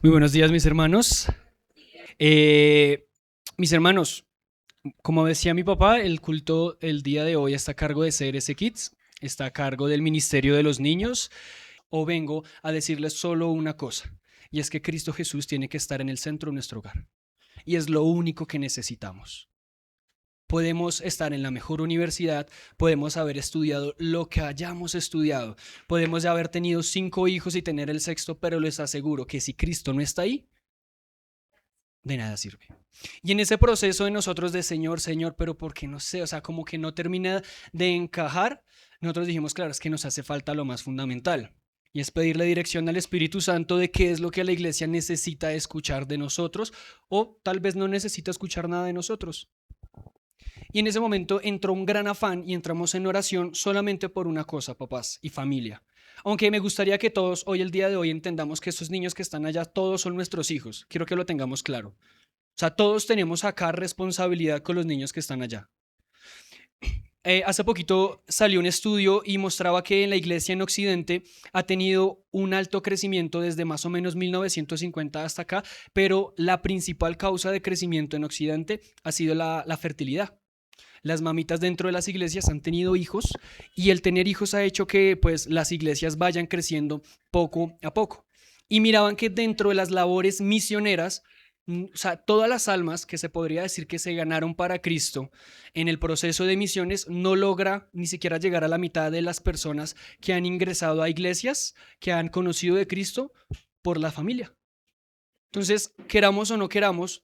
Muy buenos días, mis hermanos. Eh, Mis hermanos, como decía mi papá, el culto el día de hoy está a cargo de CRC Kids, está a cargo del Ministerio de los Niños. O vengo a decirles solo una cosa, y es que Cristo Jesús tiene que estar en el centro de nuestro hogar. Y es lo único que necesitamos. Podemos estar en la mejor universidad, podemos haber estudiado lo que hayamos estudiado, podemos haber tenido 5 hijos y tener el sexto, pero les aseguro que si Cristo no está ahí, de nada sirve. Y en ese proceso de nosotros de Señor, Señor, pero porque no sé, o sea, como que no termina de encajar, nosotros dijimos, claro, es que nos hace falta lo más fundamental. Y es pedirle dirección al Espíritu Santo de qué es lo que la iglesia necesita escuchar de nosotros o tal vez no necesita escuchar nada de nosotros. Y en ese momento entró un gran afán y entramos en oración solamente por una cosa, papás y familia. Aunque me gustaría que todos hoy, el día de hoy, entendamos que estos niños que están allá, todos son nuestros hijos. Quiero que lo tengamos claro. O sea, todos tenemos acá responsabilidad con los niños que están allá. Hace poquito salió un estudio y mostraba que en la iglesia en Occidente ha tenido un alto crecimiento desde más o menos 1950 hasta acá, pero la principal causa de crecimiento en Occidente ha sido la fertilidad. Las mamitas dentro de las iglesias han tenido hijos y el tener hijos ha hecho que pues las iglesias vayan creciendo poco a poco. Y miraban que dentro de las labores misioneras, o sea, todas las almas que se podría decir que se ganaron para Cristo en el proceso de misiones no logra ni siquiera llegar a la mitad de las personas que han ingresado a iglesias, que han conocido de Cristo por la familia. Entonces, queramos o no queramos,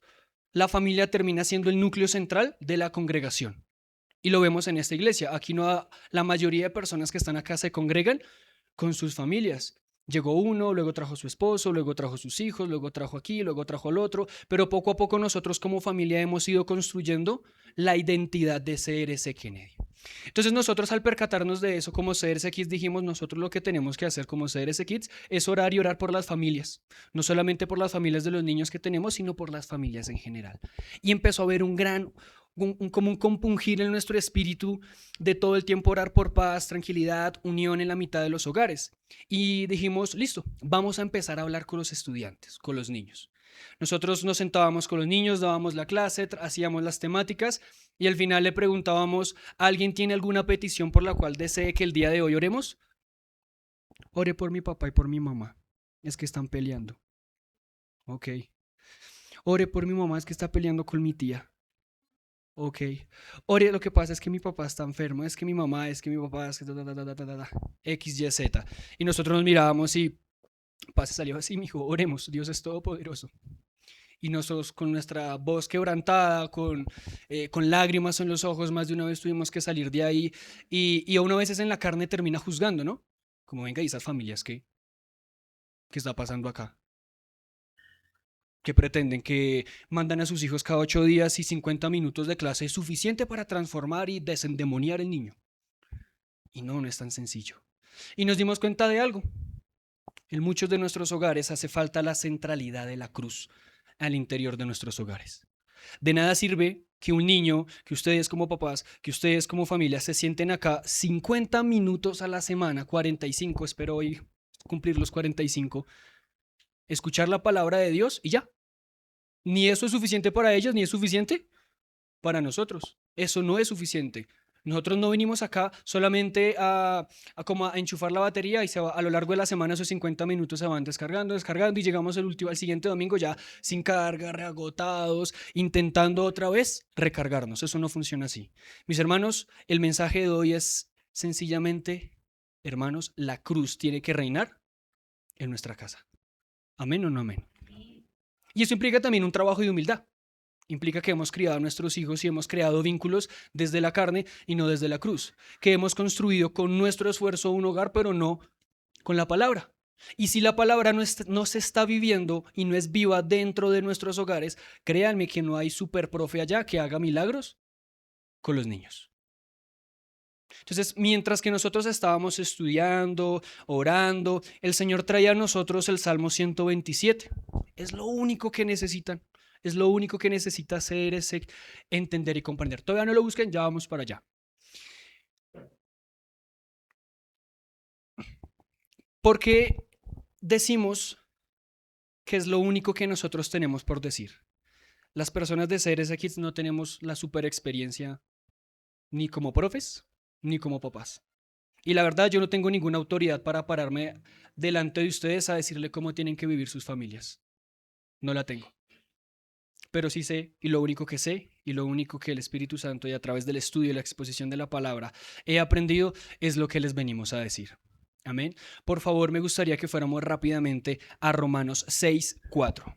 la familia termina siendo el núcleo central de la congregación. Y lo vemos en esta iglesia. Aquí no, la mayoría de personas que están acá se congregan con sus familias. Llegó uno, luego trajo a su esposo, luego trajo a sus hijos, luego trajo aquí, luego trajo al otro, pero poco a poco nosotros como familia hemos ido construyendo la identidad de CRC Kennedy. Entonces nosotros al percatarnos de eso como CRC Kids dijimos, nosotros lo que tenemos que hacer como CRC Kids es orar y orar por las familias, no solamente por las familias de los niños que tenemos, sino por las familias en general. Y empezó a haber como un compungir en nuestro espíritu de todo el tiempo orar por paz, tranquilidad, unión en la mitad de los hogares. Y dijimos, listo, vamos a empezar a hablar con los estudiantes, con los niños. Nosotros nos sentábamos con los niños, dábamos la clase, hacíamos las temáticas y al final le preguntábamos, ¿alguien tiene alguna petición por la cual desee que el día de hoy oremos? Ore por mi papá y por mi mamá. Es que están peleando. Ok. Ore por mi mamá, es que está peleando con mi tía. Ok. Ore, lo que pasa es que mi papá está enfermo, es que mi mamá, es que mi papá, es que X, Y, Z. Y nosotros nos mirábamos y pase salió así, mijo, oremos, Dios es todopoderoso. Y nosotros con nuestra voz quebrantada, con lágrimas en los ojos, más de una vez tuvimos que salir de ahí y a uno a veces en la carne termina juzgando, ¿no? Como venga, ¿y esas familias qué está pasando acá? Que pretenden que mandan a sus hijos cada 8 días y 50 minutos de clase es suficiente para transformar y desendemoniar el niño. Y no, no es tan sencillo. Y nos dimos cuenta de algo. En muchos de nuestros hogares hace falta la centralidad de la cruz al interior de nuestros hogares. De nada sirve que un niño, que ustedes como papás, que ustedes como familia se sienten acá 50 minutos a la semana, 45, espero hoy cumplir los 45, escuchar la palabra de Dios y ya. Ni eso es suficiente para ellos, ni es suficiente para nosotros. Eso no es suficiente. Nosotros no venimos acá solamente como a enchufar la batería y a lo largo de la semana esos 50 minutos se van descargando, descargando y llegamos al siguiente domingo ya sin carga, reagotados, intentando otra vez recargarnos. Eso no funciona así. Mis hermanos, el mensaje de hoy es sencillamente, hermanos, la cruz tiene que reinar en nuestra casa. ¿Amén o no amén? Y eso implica también un trabajo de humildad. Implica que hemos criado a nuestros hijos y hemos creado vínculos desde la carne y no desde la cruz. Que hemos construido con nuestro esfuerzo un hogar, pero no con la palabra. Y si la palabra no se está viviendo y no es viva dentro de nuestros hogares, créanme que no hay super profe allá que haga milagros con los niños. Entonces, mientras que nosotros estábamos estudiando, orando, el Señor traía a nosotros el Salmo 127. Es lo único que necesitan. Es lo único que necesita hacer, es entender y comprender. Todavía no lo busquen, ya vamos para allá. Porque decimos que es lo único que nosotros tenemos por decir. Las personas de CRS Kids no tenemos la super experiencia ni como profes, ni como papás. Y la verdad, yo no tengo ninguna autoridad para pararme delante de ustedes a decirle cómo tienen que vivir sus familias. No la tengo. Pero sí sé, y lo único que sé, y lo único que el Espíritu Santo y a través del estudio y la exposición de la palabra he aprendido es lo que les venimos a decir. Amén. Por favor, me gustaría que fuéramos rápidamente a Romanos 6:4.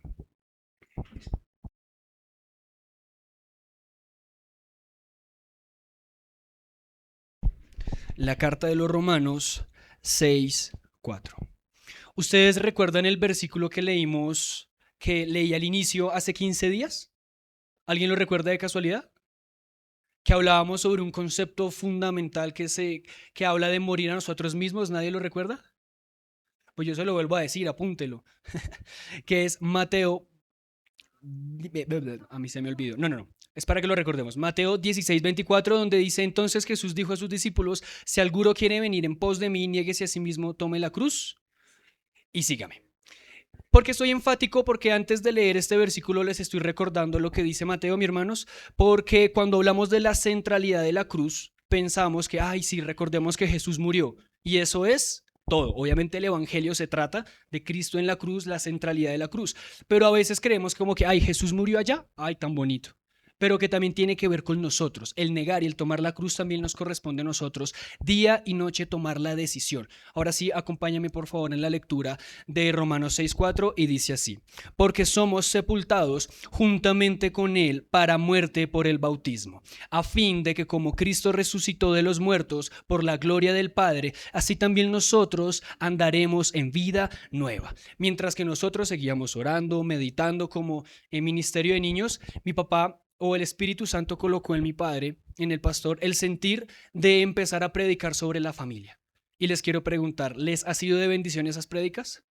La carta de los Romanos 6:4. ¿Ustedes recuerdan el versículo que leí al inicio hace 15 días? ¿Alguien lo recuerda de casualidad? Que hablábamos sobre un concepto fundamental que habla de morir a nosotros mismos. ¿Nadie lo recuerda? Pues yo se lo vuelvo a decir, apúntelo. Que es Mateo. A mí se me olvidó. No. Es para que lo recordemos. Mateo 16:24, donde dice: entonces Jesús dijo a sus discípulos: si alguno quiere venir en pos de mí, niéguese a sí mismo, tome la cruz y sígame. ¿Por qué estoy enfático? Porque antes de leer este versículo les estoy recordando lo que dice Mateo, mis hermanos, porque cuando hablamos de la centralidad de la cruz, pensamos que, sí, recordemos que Jesús murió. Y eso es todo. Obviamente el evangelio se trata de Cristo en la cruz, la centralidad de la cruz. Pero a veces creemos como que, Jesús murió allá, tan bonito. Pero que también tiene que ver con nosotros. El negar y el tomar la cruz también nos corresponde a nosotros, día y noche tomar la decisión. Ahora sí, acompáñame por favor en la lectura de Romanos 6:4 y dice así: porque somos sepultados juntamente con él para muerte por el bautismo, a fin de que como Cristo resucitó de los muertos por la gloria del Padre, así también nosotros andaremos en vida nueva. Mientras que nosotros seguíamos orando, meditando como en ministerio de niños, mi papá o el Espíritu Santo colocó en mi padre, en el pastor, el sentir de empezar a predicar sobre la familia. Y les quiero preguntar, ¿les ha sido de bendición esas prédicas?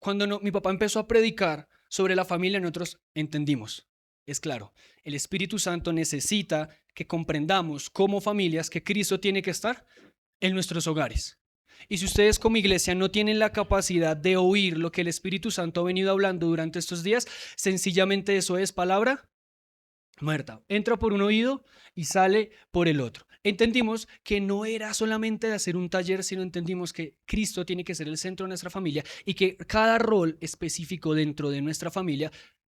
Cuando mi papá empezó a predicar sobre la familia, nosotros entendimos, es claro, el Espíritu Santo necesita que comprendamos como familias que Cristo tiene que estar en nuestros hogares. Y si ustedes como iglesia no tienen la capacidad de oír lo que el Espíritu Santo ha venido hablando durante estos días, sencillamente eso es palabra muerta. Entra por un oído y sale por el otro. Entendimos que no era solamente de hacer un taller, sino entendimos que Cristo tiene que ser el centro de nuestra familia y que cada rol específico dentro de nuestra familia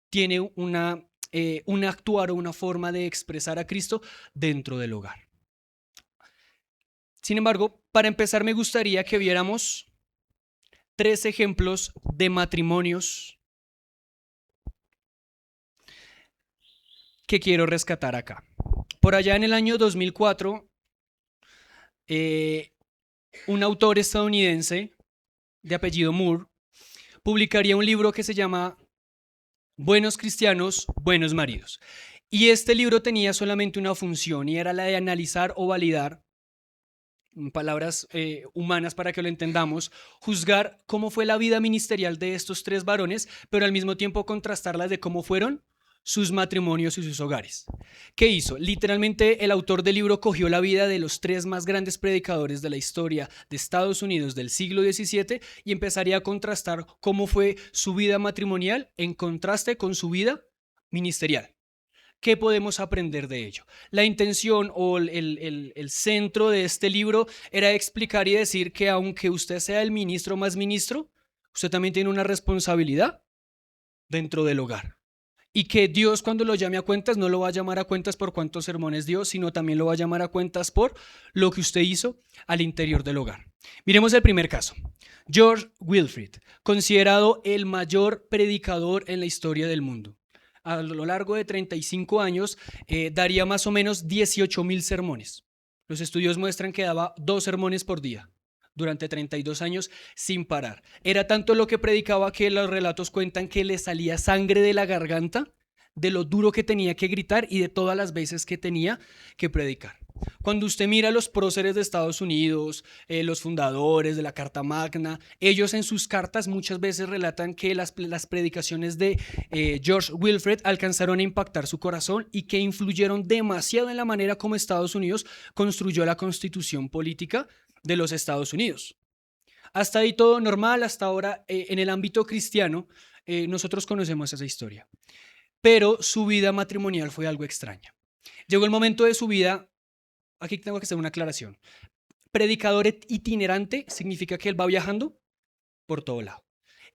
tiene un actuar o una forma de expresar a Cristo dentro del hogar. Sin embargo, para empezar me gustaría que viéramos 3 ejemplos de matrimonios que quiero rescatar acá. Por allá en el año 2004, un autor estadounidense de apellido Moore publicaría un libro que se llama Buenos cristianos, buenos maridos. Y este libro tenía solamente una función y era la de analizar o validar, en palabras humanas para que lo entendamos, juzgar cómo fue la vida ministerial de estos 3 varones, pero al mismo tiempo contrastarlas de cómo fueron sus matrimonios y sus hogares. ¿Qué hizo? Literalmente el autor del libro cogió la vida de los 3 más grandes predicadores de la historia de Estados Unidos del siglo XVII y empezaría a contrastar cómo fue su vida matrimonial en contraste con su vida ministerial. ¿Qué podemos aprender de ello? La intención o el centro de este libro era explicar y decir que aunque usted sea el ministro más ministro, usted también tiene una responsabilidad dentro del hogar. Y que Dios cuando lo llame a cuentas no lo va a llamar a cuentas por cuántos sermones dio, sino también lo va a llamar a cuentas por lo que usted hizo al interior del hogar. Miremos el primer caso. George Wilfrid, considerado el mayor predicador en la historia del mundo. A lo largo de 35 años daría más o menos 18,000 sermones. Los estudios muestran que daba 2 sermones por día durante 32 años sin parar. Era tanto lo que predicaba que los relatos cuentan que le salía sangre de la garganta de lo duro que tenía que gritar y de todas las veces que tenía que predicar. Cuando usted mira a los próceres de Estados Unidos, los fundadores de la Carta Magna, ellos en sus cartas muchas veces relatan que las predicaciones de George Wilfrid alcanzaron a impactar su corazón y que influyeron demasiado en la manera como Estados Unidos construyó la constitución política de los Estados Unidos. Hasta ahí todo normal, hasta ahora en el ámbito cristiano nosotros conocemos esa historia. Pero su vida matrimonial fue algo extraña. Llegó el momento de su vida, aquí tengo que hacer una aclaración. Predicador itinerante significa que él va viajando por todo lado.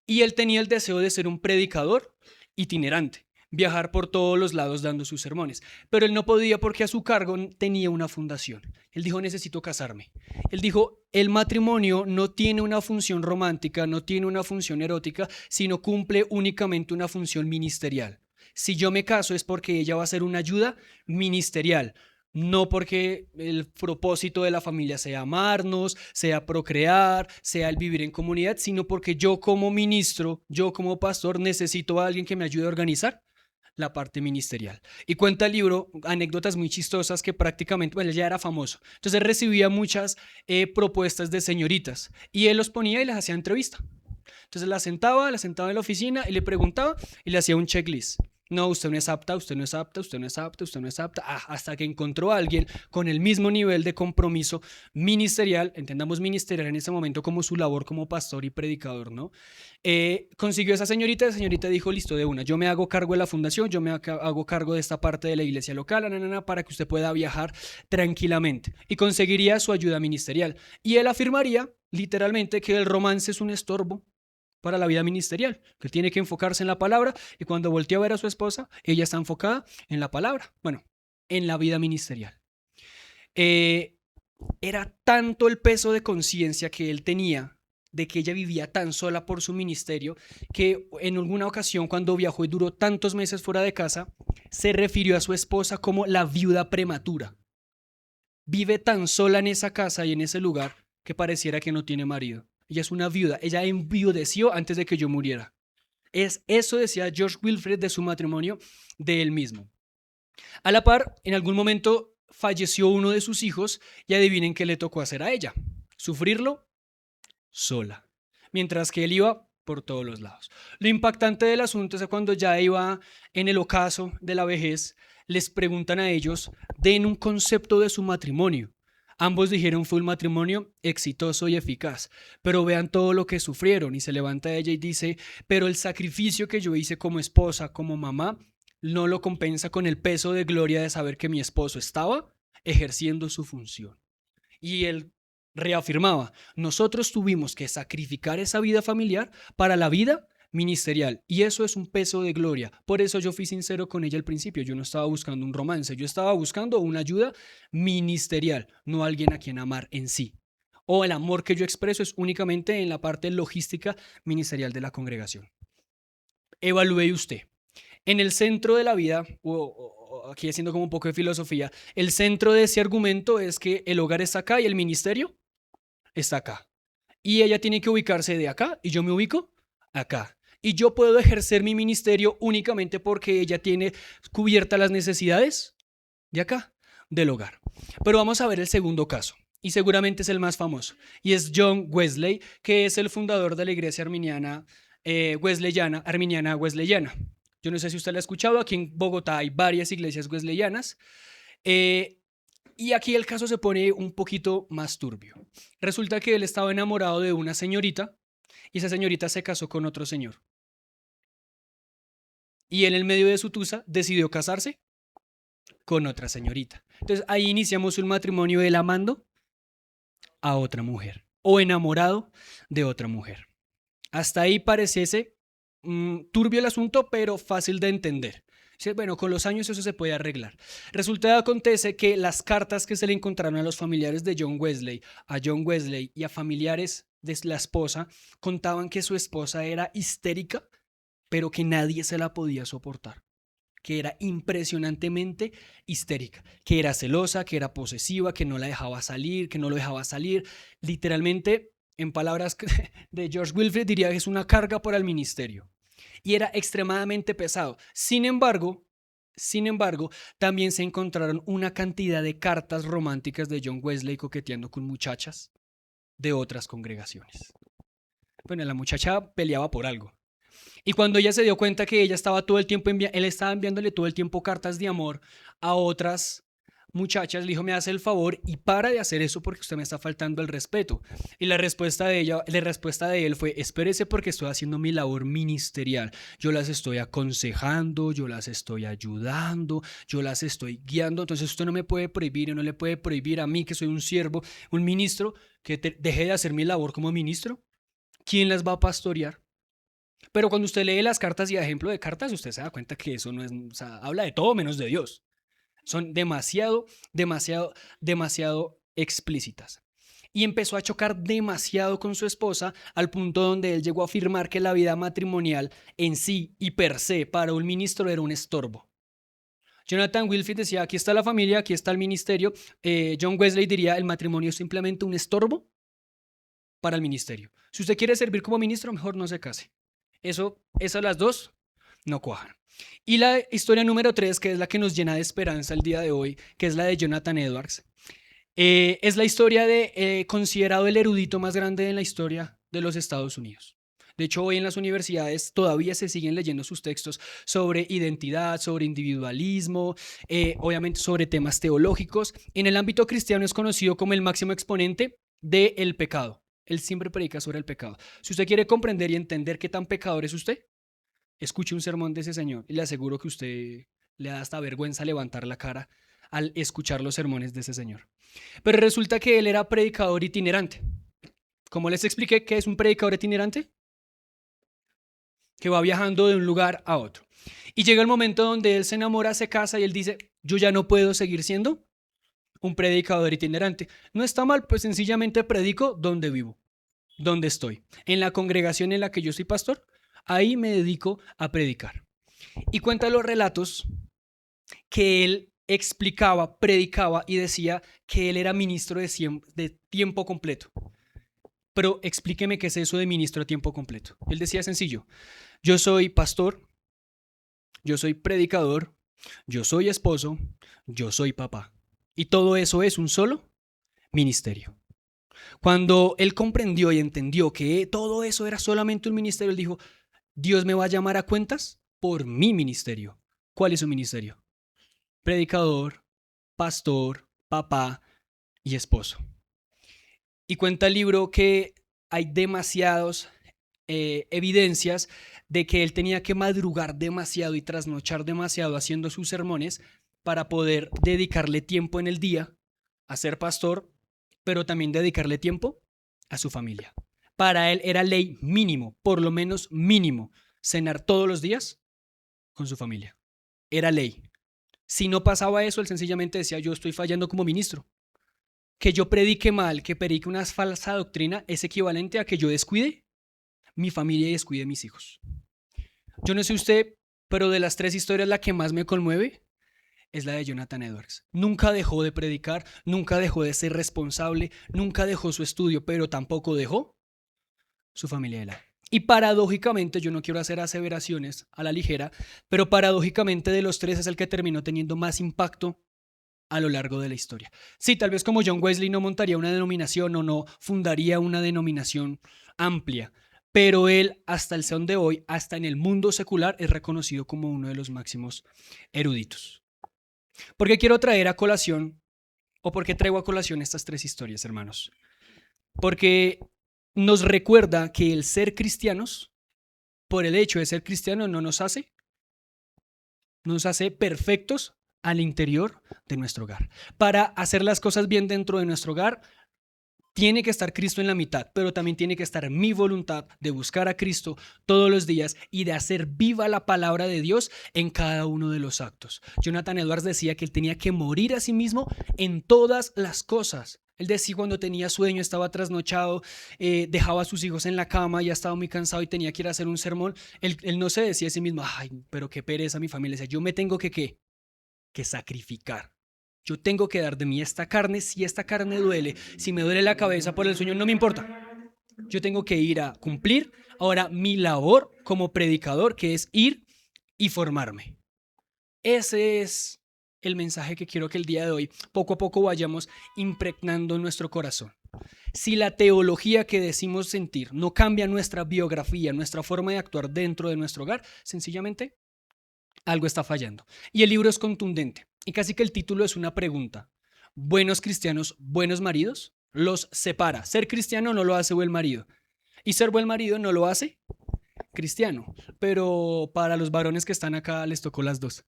Y él tenía el deseo de ser un predicador itinerante, viajar por todos los lados dando sus sermones. Pero él no podía porque a su cargo tenía una fundación. Él dijo, necesito casarme. Él dijo, el matrimonio no tiene una función romántica, no tiene una función erótica, sino cumple únicamente una función ministerial. Si yo me caso es porque ella va a ser una ayuda ministerial. No porque el propósito de la familia sea amarnos, sea procrear, sea el vivir en comunidad, sino porque yo como ministro, yo como pastor necesito a alguien que me ayude a organizar la parte ministerial. Y cuenta el libro anécdotas muy chistosas que prácticamente, bueno, él ya era famoso. Entonces recibía muchas propuestas de señoritas y él los ponía y les hacía entrevista. Entonces la sentaba en la oficina y le preguntaba y le hacía un checklist. No, usted no es apta, usted no es apta, usted no es apta, usted no es apta. Hasta que encontró a alguien con el mismo nivel de compromiso ministerial, entendamos ministerial en ese momento como su labor como pastor y predicador, ¿no? Consiguió a esa señorita, la señorita dijo, listo, de una, yo me hago cargo de la fundación, yo me hago cargo de esta parte de la iglesia local, para que usted pueda viajar tranquilamente. Y conseguiría su ayuda ministerial. Y él afirmaría, literalmente, que el romance es un estorbo para la vida ministerial, que tiene que enfocarse en la palabra y cuando voltea a ver a su esposa, ella está enfocada en la palabra, bueno, en la vida ministerial. Era tanto el peso de conciencia que él tenía de que ella vivía tan sola por su ministerio que en alguna ocasión cuando viajó y duró tantos meses fuera de casa, se refirió a su esposa como la viuda prematura. Vive tan sola en esa casa y en ese lugar que pareciera que no tiene marido. Ella es una viuda, ella enviudeció antes de que yo muriera. Eso decía George Wilfred de su matrimonio de él mismo. A la par, en algún momento falleció uno de sus hijos y adivinen qué le tocó hacer a ella. Sufrirlo sola, mientras que él iba por todos los lados. Lo impactante del asunto es que cuando ya iba en el ocaso de la vejez, les preguntan a ellos, den un concepto de su matrimonio. Ambos dijeron fue un matrimonio exitoso y eficaz, pero vean todo lo que sufrieron. Y se levanta ella y dice, pero el sacrificio que yo hice como esposa, como mamá, no lo compensa con el peso de gloria de saber que mi esposo estaba ejerciendo su función. Y él reafirmaba, nosotros tuvimos que sacrificar esa vida familiar para la vida ministerial y eso es un peso de gloria. Por eso yo fui sincero con ella al principio, yo no estaba buscando un romance, yo estaba buscando una ayuda ministerial, no alguien a quien amar en sí. O el amor que yo expreso es únicamente en la parte logística ministerial de la congregación. Evalúe usted. En el centro de la vida, aquí haciendo como un poco de filosofía, el centro de ese argumento es que el hogar está acá y el ministerio está acá. Y ella tiene que ubicarse de acá y yo me ubico acá. Y yo puedo ejercer mi ministerio únicamente porque ella tiene cubiertas las necesidades de acá, del hogar. Pero vamos a ver el segundo caso. Y seguramente es el más famoso. Y es John Wesley, que es el fundador de la iglesia arminiana wesleyana. Yo no sé si usted la ha escuchado. Aquí en Bogotá hay varias iglesias wesleyanas. Y aquí el caso se pone un poquito más turbio. Resulta que él estaba enamorado de una señorita y esa señorita se casó con otro señor. Y él en medio de su tusa decidió casarse con otra señorita. Entonces ahí iniciamos un matrimonio de él amando a otra mujer o enamorado de otra mujer. Hasta ahí pareciese turbio el asunto, pero fácil de entender. Bueno, con los años eso se puede arreglar. Resulta que acontece que las cartas que se le encontraron a los familiares de John Wesley, a John Wesley y a familiares de la esposa, contaban que su esposa era histérica, pero que nadie se la podía soportar, que era impresionantemente histérica, que era celosa, que era posesiva, que no la dejaba salir, que no lo dejaba salir. Literalmente, en palabras de George Wilfred, diría que es una carga para el ministerio. Y era extremadamente pesado. Sin embargo, también se encontraron una cantidad de cartas románticas de John Wesley coqueteando con muchachas de otras congregaciones. Bueno, la muchacha peleaba por algo. Y cuando ella se dio cuenta que ella estaba todo el tiempo él estaba enviándole todo el tiempo cartas de amor a otras muchachas, le dijo, me hace el favor y para de hacer eso porque usted me está faltando el respeto. Y la respuesta de él fue, espérese porque estoy haciendo mi labor ministerial. Yo las estoy aconsejando, yo las estoy ayudando, yo las estoy guiando. Entonces usted no me puede prohibir y no le puede prohibir a mí, que soy un siervo, un ministro, que deje de hacer mi labor como ministro. ¿Quién las va a pastorear? Pero cuando usted lee las cartas y a ejemplo de cartas, usted se da cuenta que eso no es, o sea, habla de todo menos de Dios. Son demasiado explícitas. Y empezó a chocar demasiado con su esposa al punto donde él llegó a afirmar que la vida matrimonial en sí y per se para un ministro era un estorbo. Jonathan Wilfield decía, aquí está la familia, aquí está el ministerio. John Wesley diría, el matrimonio es simplemente un estorbo para el ministerio. Si usted quiere servir como ministro, mejor no se case. Esas las dos no cuajan. Y la historia número 3, que es la que nos llena de esperanza el día de hoy, que es la de Jonathan Edwards, es la historia de considerado el erudito más grande en la historia de los Estados Unidos. De hecho, hoy en las universidades todavía se siguen leyendo sus textos sobre identidad, sobre individualismo, obviamente sobre temas teológicos. En el ámbito cristiano es conocido como el máximo exponente del pecado. Él siempre predica sobre el pecado. Si usted quiere comprender y entender qué tan pecador es usted, escuche un sermón de ese señor y le aseguro que usted le da hasta vergüenza levantar la cara al escuchar los sermones de ese señor. Pero resulta que él era predicador itinerante. ¿Cómo les expliqué qué es un predicador itinerante? Que va viajando de un lugar a otro. Y llega el momento donde él se enamora, se casa y él dice, yo ya no puedo seguir siendo un predicador itinerante. No está mal, pues sencillamente predico donde vivo, donde estoy. En la congregación en la que yo soy pastor, ahí me dedico a predicar. Y cuenta los relatos que él explicaba, predicaba y decía que él era ministro de tiempo completo. Pero explíqueme qué es eso de ministro a tiempo completo. Él decía sencillo, yo soy pastor, yo soy predicador, yo soy esposo, yo soy papá. Y todo eso es un solo ministerio. Cuando él comprendió y entendió que todo eso era solamente un ministerio, él dijo, Dios me va a llamar a cuentas por mi ministerio. ¿Cuál es su ministerio? Predicador, pastor, papá y esposo. Y cuenta el libro que hay demasiadas evidencias de que él tenía que madrugar demasiado y trasnochar demasiado haciendo sus sermones para poder dedicarle tiempo en el día a ser pastor, pero también dedicarle tiempo a su familia. Para él era ley mínimo, por lo menos mínimo, cenar todos los días con su familia. Era ley. Si no pasaba eso, él sencillamente decía, yo estoy fallando como ministro. Que yo predique mal, que predique una falsa doctrina, es equivalente a que yo descuide mi familia y descuide mis hijos. Yo no sé usted, pero de las 3 historias la que más me conmueve es la de Jonathan Edwards. Nunca dejó de predicar, nunca dejó de ser responsable, nunca dejó su estudio, pero tampoco dejó su familia de lado. Y paradójicamente, yo no quiero hacer aseveraciones a la ligera, pero paradójicamente de los 3 es el que terminó teniendo más impacto a lo largo de la historia. Sí, tal vez como John Wesley no montaría una denominación o no fundaría una denominación amplia, pero él hasta el son de hoy, hasta en el mundo secular, es reconocido como uno de los máximos eruditos. ¿Por qué quiero traer a colación o por qué traigo a colación estas 3 historias, hermanos? Porque nos recuerda que el ser cristianos, por el hecho de ser cristianos, no nos hace perfectos al interior de nuestro hogar. Para hacer las cosas bien dentro de nuestro hogar, tiene que estar Cristo en la mitad, pero también tiene que estar mi voluntad de buscar a Cristo todos los días y de hacer viva la palabra de Dios en cada uno de los actos. Jonathan Edwards decía que él tenía que morir a sí mismo en todas las cosas. Él decía cuando tenía sueño, estaba trasnochado, dejaba a sus hijos en la cama, ya estaba muy cansado y tenía que ir a hacer un sermón. Él no se decía a sí mismo, ay, pero qué pereza mi familia. Decía, yo me tengo que sacrificar. Yo tengo que dar de mí esta carne. Si esta carne duele, si me duele la cabeza por el sueño, no me importa. Yo tengo que ir a cumplir ahora mi labor como predicador, que es ir y formarme. Ese es el mensaje que quiero que el día de hoy poco a poco vayamos impregnando en nuestro corazón. Si la teología que decimos sentir no cambia nuestra biografía, nuestra forma de actuar dentro de nuestro hogar, sencillamente algo está fallando. Y el libro es contundente y casi que el título es una pregunta. ¿Buenos cristianos, buenos maridos? Los separa. Ser cristiano no lo hace buen marido. Y ser buen marido no lo hace cristiano. Pero para los varones que están acá les tocó las dos.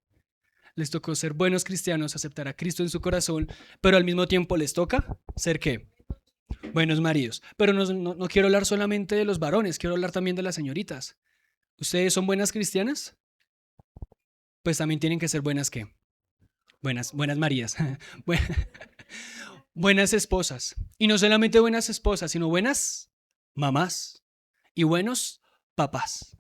Les tocó ser buenos cristianos, aceptar a Cristo en su corazón, pero al mismo tiempo les toca ser ¿qué? Buenos maridos. Pero no quiero hablar solamente de los varones, quiero hablar también de las señoritas. ¿Ustedes son buenas cristianas? Pues también tienen que ser buenas ¿qué? Buenas Marías. Buenas esposas. Y no solamente buenas esposas, sino buenas mamás y buenos papás.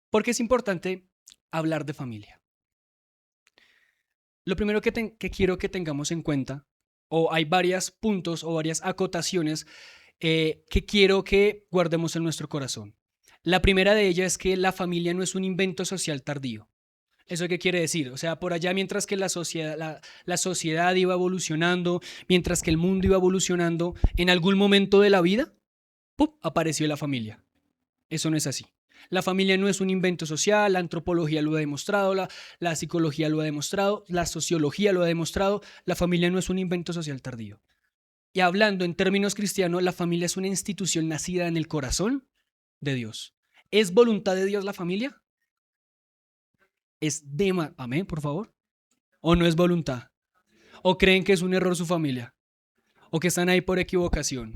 Porque es importante hablar de familia. Lo primero que quiero que tengamos en cuenta, o hay varios puntos o varias acotaciones que quiero que guardemos en nuestro corazón. La primera de ellas es que la familia no es un invento social tardío. ¿Eso qué quiere decir? O sea, por allá mientras que la sociedad iba evolucionando, mientras que el mundo iba evolucionando, en algún momento de la vida, ¡pum!, apareció la familia. Eso no es así. La familia no es un invento social, la antropología lo ha demostrado, la psicología lo ha demostrado, la sociología lo ha demostrado, la familia no es un invento social tardío. Y hablando en términos cristianos, la familia es una institución nacida en el corazón de Dios. ¿Es voluntad de Dios la familia? Amén, por favor. ¿O no es voluntad? ¿O creen que es un error su familia? ¿O que están ahí por equivocación?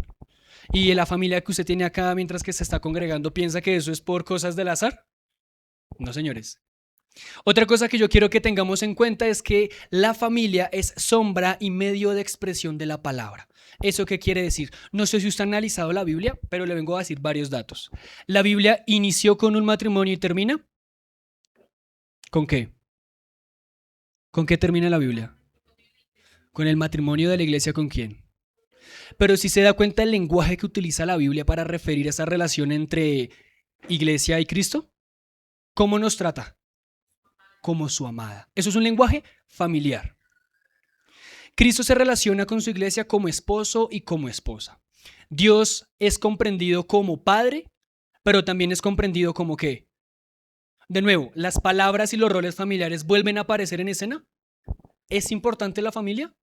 ¿Y la familia que usted tiene acá mientras que se está congregando piensa que eso es por cosas del azar? No, señores. Otra cosa que yo quiero que tengamos en cuenta es que la familia es sombra y medio de expresión de la palabra. ¿Eso qué quiere decir? No sé si usted ha analizado la Biblia, pero le vengo a decir varios datos. ¿La Biblia inició con un matrimonio y termina? ¿Con qué? ¿Con qué termina la Biblia? ¿Con el matrimonio de la iglesia con quién? Pero si se da cuenta el lenguaje que utiliza la Biblia para referir a esa relación entre iglesia y Cristo, ¿cómo nos trata? Como su amada. Eso es un lenguaje familiar. Cristo se relaciona con su iglesia como esposo y como esposa. Dios es comprendido como padre, pero también es comprendido como ¿qué? De nuevo, las palabras y los roles familiares vuelven a aparecer en escena. ¿Es importante la familia?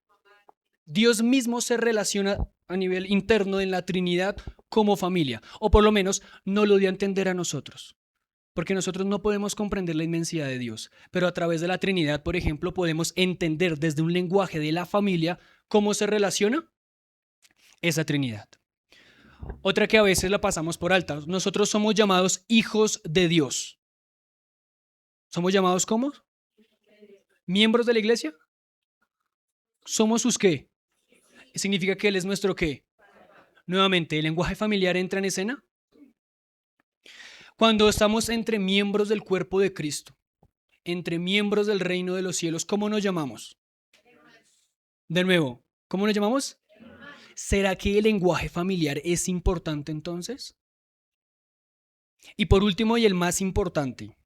Dios mismo se relaciona a nivel interno en la Trinidad como familia, o por lo menos no lo dio a entender a nosotros, porque nosotros no podemos comprender la inmensidad de Dios, pero a través de la Trinidad, por ejemplo, podemos entender desde un lenguaje de la familia cómo se relaciona esa Trinidad. Otra que a veces la pasamos por alta, nosotros somos llamados hijos de Dios. ¿Somos llamados como? ¿Miembros de la iglesia? ¿Somos sus qué? ¿Significa que Él es nuestro qué? Nuevamente, ¿el lenguaje familiar entra en escena? Cuando estamos entre miembros del cuerpo de Cristo, entre miembros del reino de los cielos, ¿cómo nos llamamos? De nuevo, ¿cómo nos llamamos? ¿Será que el lenguaje familiar es importante entonces? Y por último, y el más importante,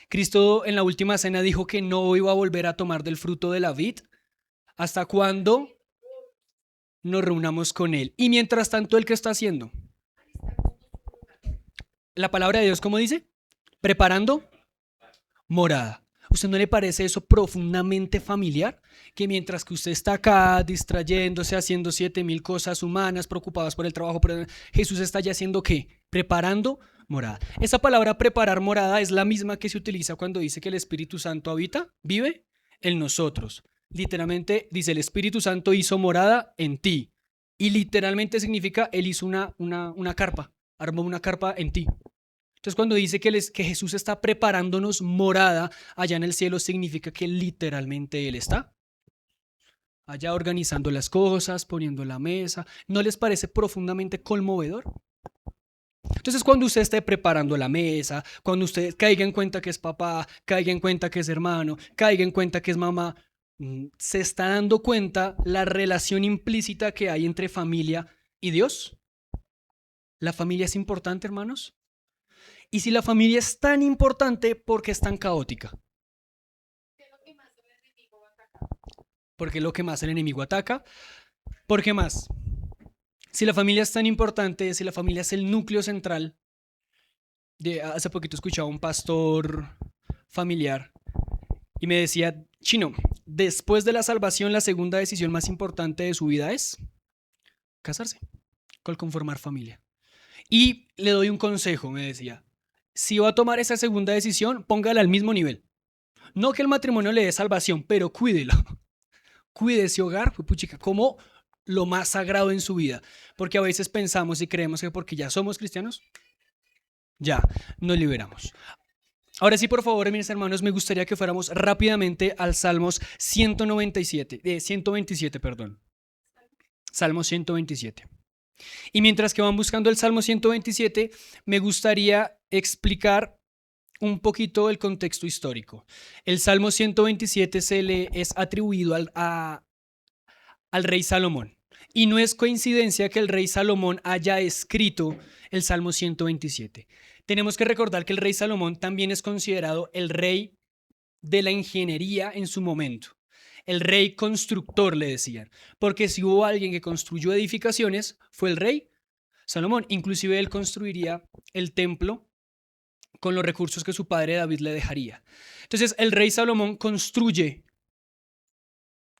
Cristo en la última cena dijo que no iba a volver a tomar del fruto de la vid hasta cuando nos reunamos con Él. Y mientras tanto, ¿Él qué está haciendo? La palabra de Dios, ¿cómo dice? Preparando morada. ¿Usted no le parece eso profundamente familiar? Que mientras que usted está acá distrayéndose, haciendo 7,000 cosas humanas, preocupadas por el trabajo, Jesús está ya haciendo ¿qué? Preparando morada. Esa palabra preparar morada es la misma que se utiliza cuando dice que el Espíritu Santo habita, vive en nosotros. Literalmente dice el Espíritu Santo hizo morada en ti. Y literalmente significa él hizo una carpa, armó una carpa en ti. Entonces cuando dice que Jesús está preparándonos morada allá en el cielo, significa que literalmente Él está allá organizando las cosas, poniendo la mesa. ¿No les parece profundamente conmovedor? Entonces cuando usted esté preparando la mesa, cuando usted caiga en cuenta que es papá, caiga en cuenta que es hermano, caiga en cuenta que es mamá, ¿se está dando cuenta la relación implícita que hay entre familia y Dios? ¿La familia es importante, hermanos? Y si la familia es tan importante, ¿por qué es tan caótica? Porque es lo que más el enemigo ataca. ¿Por qué más? Si la familia es tan importante, si la familia es el núcleo central, hace poquito escuchaba a un pastor familiar y me decía, Chino, después de la salvación, la segunda decisión más importante de su vida es casarse, conformar familia. Y le doy un consejo, me decía. Si va a tomar esa segunda decisión, póngala al mismo nivel. No que el matrimonio le dé salvación, pero cuídelo. Cuide ese hogar, puchica, como lo más sagrado en su vida. Porque a veces pensamos y creemos que porque ya somos cristianos, ya nos liberamos. Ahora sí, por favor, mis hermanos, me gustaría que fuéramos rápidamente al Salmos 127, perdón. Salmo 127. Y mientras que van buscando el Salmo 127, me gustaría explicar un poquito el contexto histórico. El Salmo 127 se le es atribuido al rey Salomón. Y no es coincidencia que el rey Salomón haya escrito el Salmo 127. Tenemos que recordar que el rey Salomón también es considerado el rey de la ingeniería en su momento. El rey constructor, le decían, porque si hubo alguien que construyó edificaciones, fue el rey Salomón. Inclusive él construiría el templo con los recursos que su padre David le dejaría. Entonces el rey Salomón construye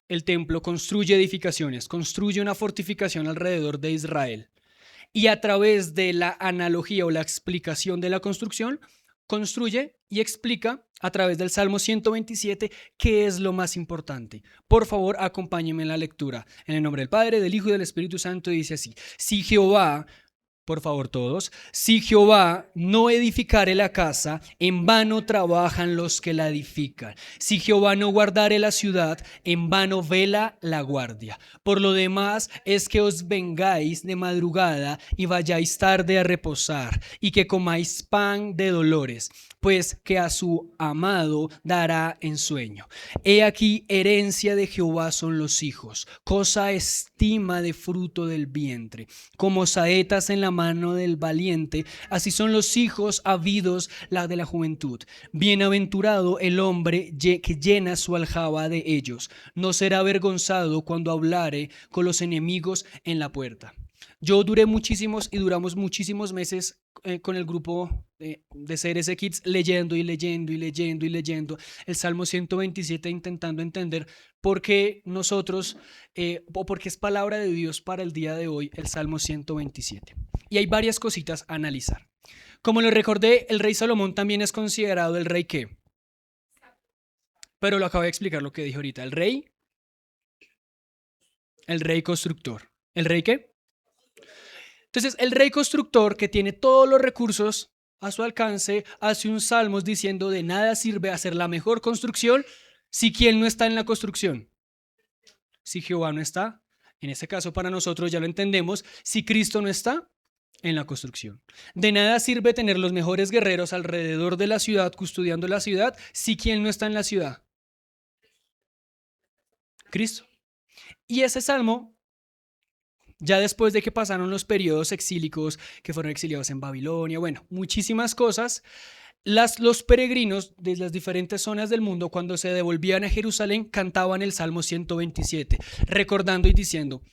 el templo, construye edificaciones, construye una fortificación alrededor de Israel. Y a través de la analogía o la explicación de la construcción, construye y explica a través del Salmo 127 qué es lo más importante. Por favor, acompáñenme en la lectura. En el nombre del Padre, del Hijo y del Espíritu Santo, dice así: si Jehová, por favor todos, si Jehová no edificare la casa, en vano trabajan los que la edifican. Si Jehová no guardare la ciudad, en vano vela la guardia. Por lo demás es que os vengáis de madrugada y vayáis tarde a reposar, y que comáis pan de dolores, pues que a su amado dará en sueño. He aquí, herencia de Jehová son los hijos, cosa estima de fruto del vientre, como saetas en la mano del valiente, así son los hijos habidos la de la juventud. Bienaventurado el hombre que llena su aljaba de ellos, no será avergonzado cuando hablare con los enemigos en la puerta. Yo duramos muchísimos meses con el grupo de CRC Kids leyendo el Salmo 127, intentando entender por qué nosotros, o por qué es palabra de Dios para el día de hoy el Salmo 127. Y hay varias cositas a analizar. Como lo recordé, el rey Salomón también es considerado el rey ¿qué? Pero lo acabo de explicar lo que dije ahorita. El rey constructor. ¿El rey qué? Entonces, el rey constructor, que tiene todos los recursos a su alcance, hace un salmos diciendo: de nada sirve hacer la mejor construcción si quien no está en la construcción. Si Jehová no está, en este caso para nosotros ya lo entendemos, si Cristo no está en la construcción. De nada sirve tener los mejores guerreros alrededor de la ciudad, custodiando la ciudad, si quien no está en la ciudad. Cristo. Y ese salmo, ya después de que pasaron los periodos exílicos, que fueron exiliados en Babilonia, bueno, muchísimas cosas, los peregrinos de las diferentes zonas del mundo, cuando se devolvían a Jerusalén, cantaban el Salmo 127, recordando y diciendo: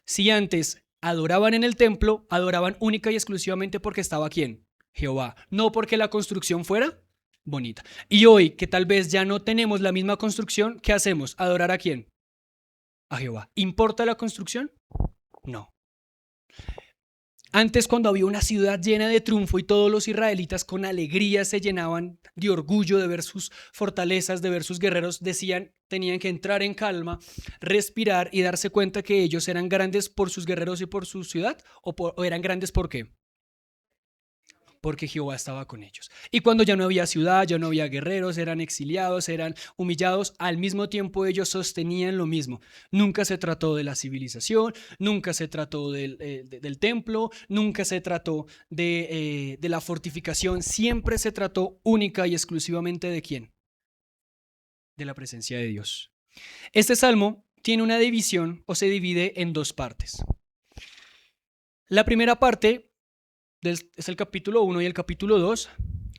si antes adoraban en el templo, adoraban única y exclusivamente porque estaba ¿quién? Jehová, no porque la construcción fuera bonita. Y hoy, que tal vez ya no tenemos la misma construcción, ¿qué hacemos? ¿Adorar a quién? A Jehová. ¿Importa la construcción? No. Antes, cuando había una ciudad llena de triunfo y todos los israelitas con alegría se llenaban de orgullo de ver sus fortalezas, de ver sus guerreros, tenían que entrar en calma, respirar y darse cuenta que ellos eran grandes por sus guerreros y por su ciudad, o eran grandes ¿por qué? Porque Jehová estaba con ellos. Y cuando ya no había ciudad, ya no había guerreros, eran exiliados, eran humillados, al mismo tiempo ellos sostenían lo mismo. Nunca se trató de la civilización, nunca se trató del templo, nunca se trató de la fortificación, siempre se trató única y exclusivamente ¿de quién? De la presencia de Dios. Este salmo tiene una división, o se divide en dos partes. La primera parte es el capítulo 1 y el capítulo 2.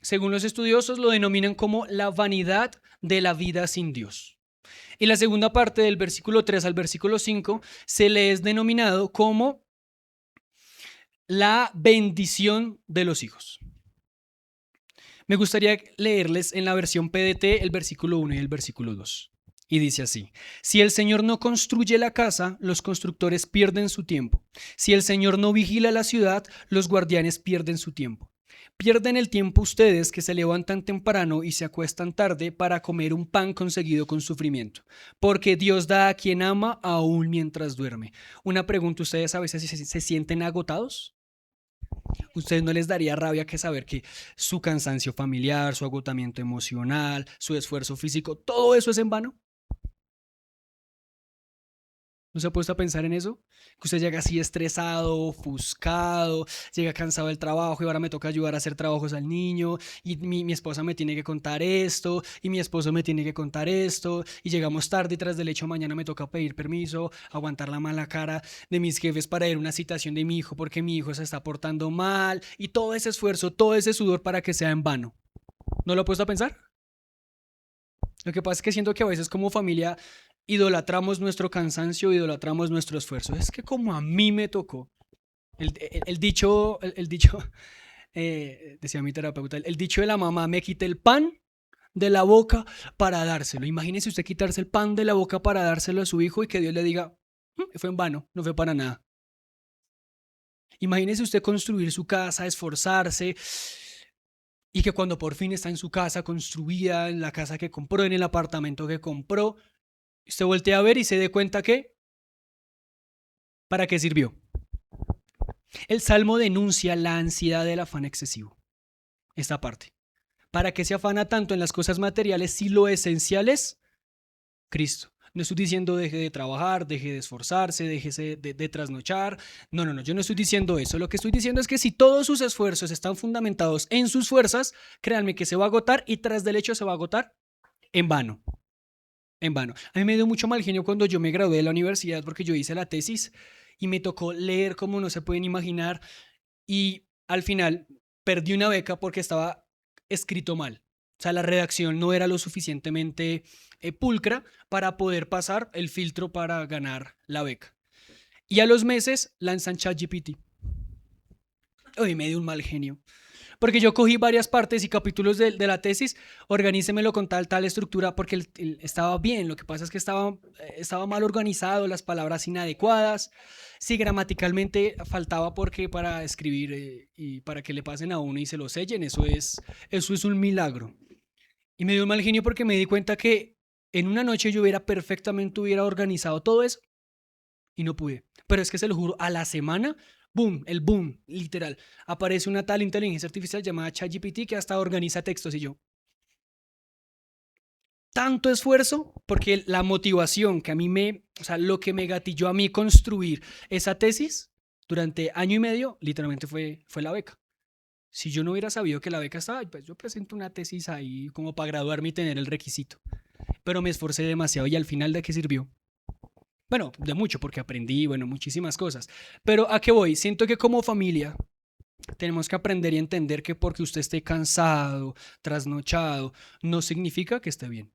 Según los estudiosos, lo denominan como la vanidad de la vida sin Dios. Y la segunda parte, del versículo 3 al versículo 5, se le es denominado como la bendición de los hijos. Me gustaría leerles en la versión PDT el versículo 1 y el versículo 2. Y dice así: si el Señor no construye la casa, los constructores pierden su tiempo. Si el Señor no vigila la ciudad, los guardianes pierden su tiempo. Pierden el tiempo ustedes que se levantan temprano y se acuestan tarde para comer un pan conseguido con sufrimiento, porque Dios da a quien ama aún mientras duerme. Una pregunta: ¿ustedes a veces se sienten agotados? ¿Ustedes no les daría rabia que saber que su cansancio familiar, su agotamiento emocional, su esfuerzo físico, todo eso es en vano? ¿No se ha puesto a pensar en eso? Que usted llega así estresado, ofuscado, llega cansado del trabajo y ahora me toca ayudar a hacer trabajos al niño y mi esposa me tiene que contar esto y mi esposo me tiene que contar esto y llegamos tarde y tras del hecho mañana me toca pedir permiso, aguantar la mala cara de mis jefes para ir a una citación de mi hijo porque mi hijo se está portando mal y todo ese esfuerzo, todo ese sudor para que sea en vano. ¿No lo he puesto a pensar? Lo que pasa es que siento que a veces como familia idolatramos nuestro cansancio, idolatramos nuestro esfuerzo. Es que como a mí me tocó, el dicho decía mi terapeuta, el dicho de la mamá: me quité el pan de la boca para dárselo. Imagínese usted quitarse el pan de la boca para dárselo a su hijo y que Dios le diga: fue en vano, no fue para nada. Imagínese usted construir su casa, esforzarse y que cuando por fin está en su casa construida, en la casa que compró, en el apartamento que compró, usted voltea a ver y se dé cuenta que, ¿para qué sirvió? El Salmo denuncia la ansiedad del afán excesivo. Esta parte. ¿Para qué se afana tanto en las cosas materiales si lo esencial es Cristo? No estoy diciendo deje de trabajar, deje de esforzarse, deje de trasnochar. No, no, no, yo no estoy diciendo eso. Lo que estoy diciendo es que si todos sus esfuerzos están fundamentados en sus fuerzas, créanme que se va a agotar y tras del hecho se va a agotar en vano. En vano. A mí me dio mucho mal genio cuando yo me gradué de la universidad porque yo hice la tesis y me tocó leer como no se pueden imaginar y al final perdí una beca porque estaba escrito mal. O sea, la redacción no era lo suficientemente pulcra para poder pasar el filtro para ganar la beca. Y a los meses lanzan ChatGPT. Hoy me dio un mal genio. Porque yo cogí varias partes y capítulos de la tesis, organícemelo con tal estructura, porque estaba bien. Lo que pasa es que estaba mal organizado, las palabras inadecuadas. Sí, gramaticalmente faltaba porque para escribir y para que le pasen a uno y se lo sellen, eso es un milagro. Y me dio un mal genio porque me di cuenta que en una noche yo hubiera organizado todo eso y no pude. Pero es que se lo juro, a la semana, boom, el boom, literal. Aparece una tal inteligencia artificial llamada ChatGPT que hasta organiza textos y yo. Tanto esfuerzo porque la motivación que a mí o sea, lo que me gatilló a mí construir esa tesis durante año y medio, literalmente fue la beca. Si yo no hubiera sabido que la beca estaba, pues yo presento una tesis ahí como para graduarme y tener el requisito. Pero me esforcé demasiado y al final, ¿de qué sirvió? Bueno, de mucho, porque aprendí, bueno, muchísimas cosas. Pero ¿a qué voy? Siento que como familia tenemos que aprender y entender que porque usted esté cansado, trasnochado, no significa que esté bien.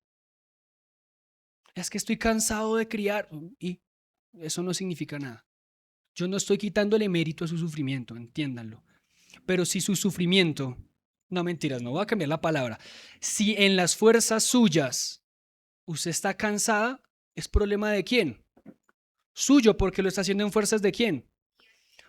Es que estoy cansado de criar y eso no significa nada. Yo no estoy quitándole mérito a su sufrimiento, entiéndanlo. Pero si su sufrimiento, no mentiras, no voy a cambiar la palabra, si en las fuerzas suyas usted está cansada, ¿es problema de quién? Suyo, porque lo está haciendo en fuerzas de quién?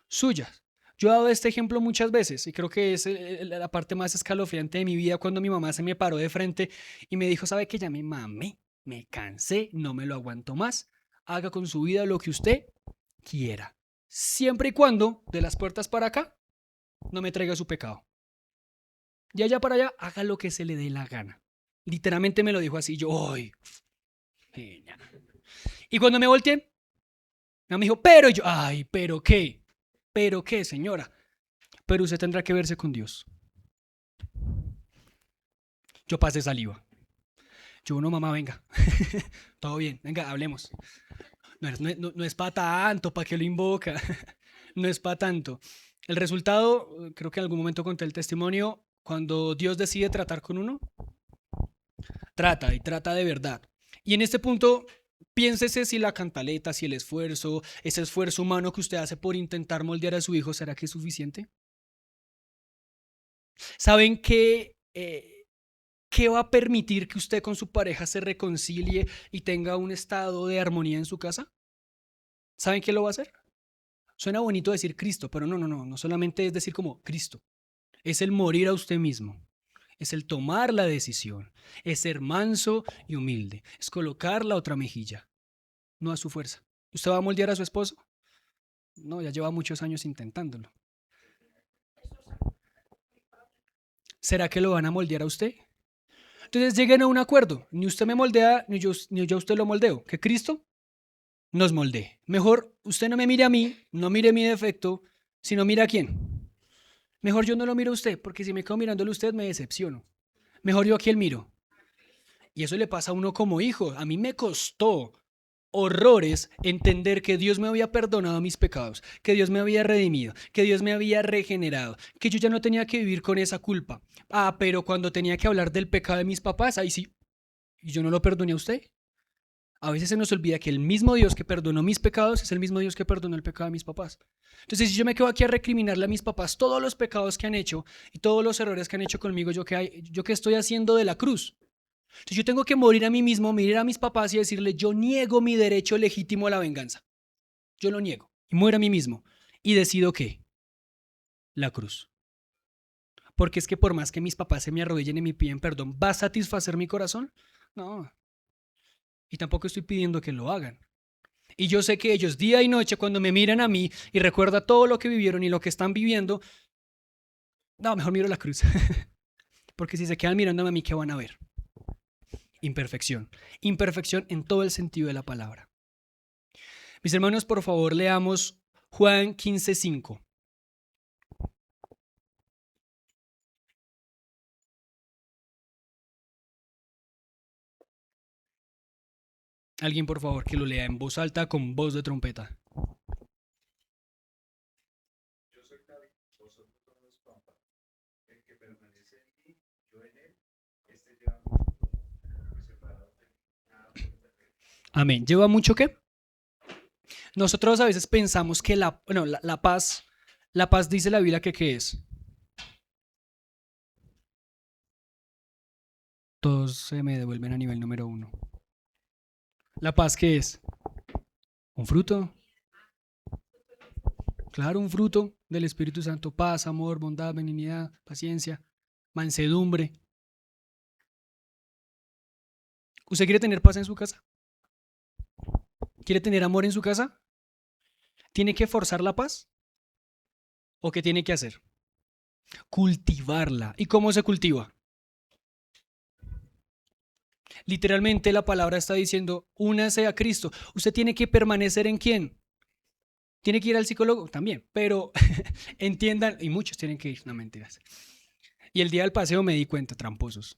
Suyas. Yo he dado este ejemplo muchas veces y creo que es la parte más escalofriante de mi vida cuando mi mamá se me paró de frente y me dijo: ¿sabe que ya me mamé? Me cansé, no me lo aguanto más. Haga con su vida lo que usted quiera. Siempre y cuando, de las puertas para acá, no me traiga su pecado. De allá para allá, haga lo que se le dé la gana. Literalmente me lo dijo así. Yo, ¡ay! Y cuando me volteé, me dijo: pero yo, ¡ay! ¿Pero qué? ¿Pero qué, señora? Pero usted tendrá que verse con Dios. Yo pasé saliva. Yo, no, mamá, venga. Todo bien, venga, hablemos. No es para tanto, ¿para qué lo invoca? No es para tanto. El resultado, creo que en algún momento conté el testimonio, cuando Dios decide tratar con uno, trata y trata de verdad. Y en este punto, piénsese si la cantaleta, si el esfuerzo, ese esfuerzo humano que usted hace por intentar moldear a su hijo, ¿será que es suficiente? ¿Saben que ¿Qué va a permitir que usted con su pareja se reconcilie y tenga un estado de armonía en su casa? ¿Saben qué lo va a hacer? Suena bonito decir Cristo, pero no solamente es decir como Cristo. Es el morir a usted mismo. Es el tomar la decisión. Es ser manso y humilde. Es colocar la otra mejilla, no a su fuerza. ¿Usted va a moldear a su esposo? No, ya lleva muchos años intentándolo. ¿Será que lo van a moldear a usted? Entonces lleguen a un acuerdo. Ni usted me moldea, ni yo a usted lo moldeo. Que Cristo nos moldee. Mejor usted no me mire a mí, no mire mi defecto, sino mire a quién. Mejor yo no lo miro a usted, porque si me quedo mirándole a usted me decepciono. Mejor yo a quién miro. Y eso le pasa a uno como hijo. A mí me costó horrores entender que Dios me había perdonado mis pecados, que Dios me había redimido, que Dios me había regenerado, que yo ya no tenía que vivir con esa culpa. Pero cuando tenía que hablar del pecado de mis papás, ahí sí, ¿y yo no lo perdoné a usted? A veces se nos olvida que el mismo Dios que perdonó mis pecados es el mismo Dios que perdonó el pecado de mis papás. Entonces, si yo me quedo aquí a recriminarle a mis papás todos los pecados que han hecho y todos los errores que han hecho conmigo, ¿yo qué estoy haciendo de la cruz? Entonces yo tengo que morir a mí mismo, mirar a mis papás y decirle, yo niego mi derecho legítimo a la venganza. Yo lo niego. Y muero a mí mismo. Y decido ¿qué? La cruz. Porque es que por más que mis papás se me arrodillen y me piden perdón, ¿va a satisfacer mi corazón? No. Y tampoco estoy pidiendo que lo hagan. Y yo sé que ellos día y noche cuando me miran a mí y recuerdan todo lo que vivieron y lo que están viviendo, no, mejor miro la cruz. Porque si se quedan mirándome a mí, ¿qué van a ver? Imperfección. Imperfección en todo el sentido de la palabra. Mis hermanos, por favor, leamos Juan 15:5. Alguien, por favor, que lo lea en voz alta con voz de trompeta. Amén. ¿Lleva mucho qué? Nosotros a veces pensamos que la paz dice la Biblia que ¿qué es? Todos se me devuelven a nivel número 1. ¿La paz qué es? ¿Un fruto? Claro, un fruto del Espíritu Santo. Paz, amor, bondad, benignidad, paciencia, mansedumbre. ¿Usted quiere tener paz en su casa? ¿Quiere tener amor en su casa? ¿Tiene que forzar la paz? ¿O qué tiene que hacer? Cultivarla. ¿Y cómo se cultiva? Literalmente la palabra está diciendo, únase a Cristo. ¿Usted tiene que permanecer en quién? ¿Tiene que ir al psicólogo? También, pero entiendan, y muchos tienen que ir, no mentiras. Y el día del paseo me di cuenta, tramposos.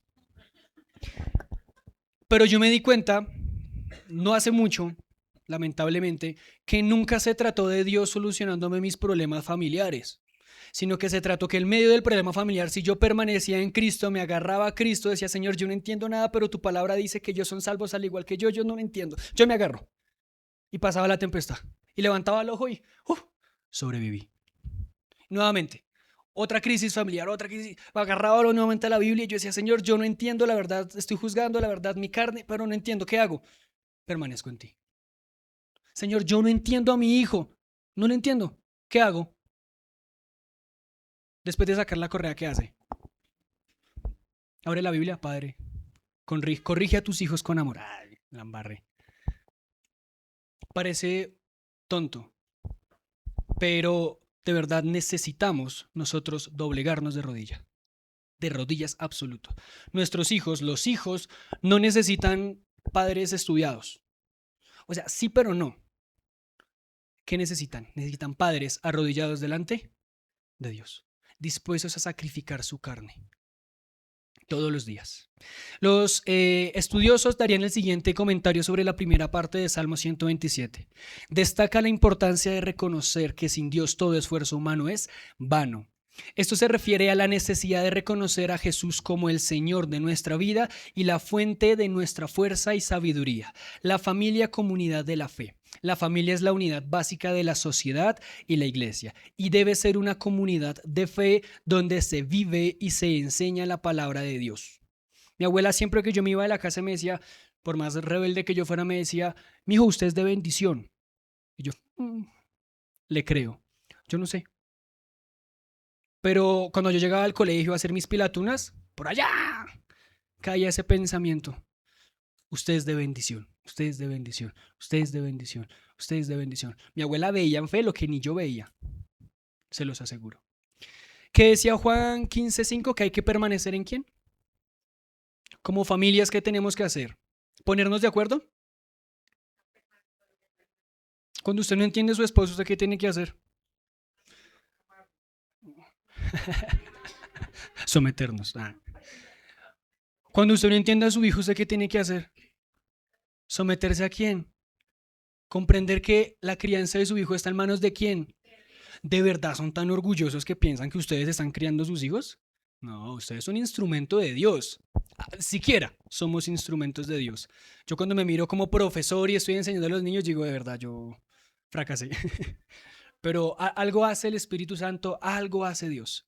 Pero yo me di cuenta, no hace mucho, lamentablemente, que nunca se trató de Dios solucionándome mis problemas familiares, sino que se trató que en medio del problema familiar, si yo permanecía en Cristo, me agarraba a Cristo, decía, Señor, yo no entiendo nada, pero tu palabra dice que ellos son salvos al igual que yo no lo entiendo. Yo me agarro. Y pasaba la tempestad. Y levantaba el ojo y sobreviví. Nuevamente, otra crisis familiar, otra crisis. Agarraba nuevamente a la Biblia y yo decía, Señor, yo no entiendo la verdad, estoy juzgando la verdad, mi carne, pero no entiendo, ¿qué hago? Permanezco en ti. Señor, yo no entiendo a mi hijo, no lo entiendo, ¿qué hago? Después de sacar la correa, ¿qué hace? Abre la Biblia, Padre, corrige a tus hijos con amor. Ay, la embarré. Parece tonto, pero de verdad necesitamos nosotros doblegarnos de rodillas absoluto. Nuestros hijos, los hijos, no necesitan padres estudiados. O sea, sí, pero no. ¿Qué necesitan? Necesitan padres arrodillados delante de Dios, dispuestos a sacrificar su carne todos los días. Los estudiosos darían el siguiente comentario sobre la primera parte de Salmo 127. Destaca la importancia de reconocer que sin Dios todo esfuerzo humano es vano. Esto se refiere a la necesidad de reconocer a Jesús como el Señor de nuestra vida y la fuente de nuestra fuerza y sabiduría. La familia, comunidad de la fe. La familia es la unidad básica de la sociedad y la iglesia y debe ser una comunidad de fe donde se vive y se enseña la palabra de Dios. Mi abuela siempre que yo me iba de la casa me decía, por más rebelde que yo fuera, me decía, mijo, usted es de bendición. Y yo, le creo. Yo no sé. Pero cuando yo llegaba al colegio a hacer mis pilatunas, por allá caía ese pensamiento. Usted es de bendición, usted es de bendición, usted es de bendición, usted es de bendición. Mi abuela veía en fe lo que ni yo veía, se los aseguro. ¿Qué decía Juan 15:5? Que hay que permanecer en quién. Como familias, ¿qué tenemos que hacer? ¿Ponernos de acuerdo? Cuando usted no entiende a su esposo, ¿usted qué tiene que hacer? Someternos. Cuando usted no entiende a su hijo, ¿usted qué tiene que hacer? ¿Someterse a quién? Comprender que la crianza de su hijo está en manos de quién. ¿De verdad son tan orgullosos que piensan que ustedes están criando a sus hijos? No, ustedes son instrumento de Dios. Siquiera somos instrumentos de Dios. Yo cuando me miro como profesor y estoy enseñando a los niños, digo, de verdad, yo fracasé. Pero algo hace el Espíritu Santo, algo hace Dios.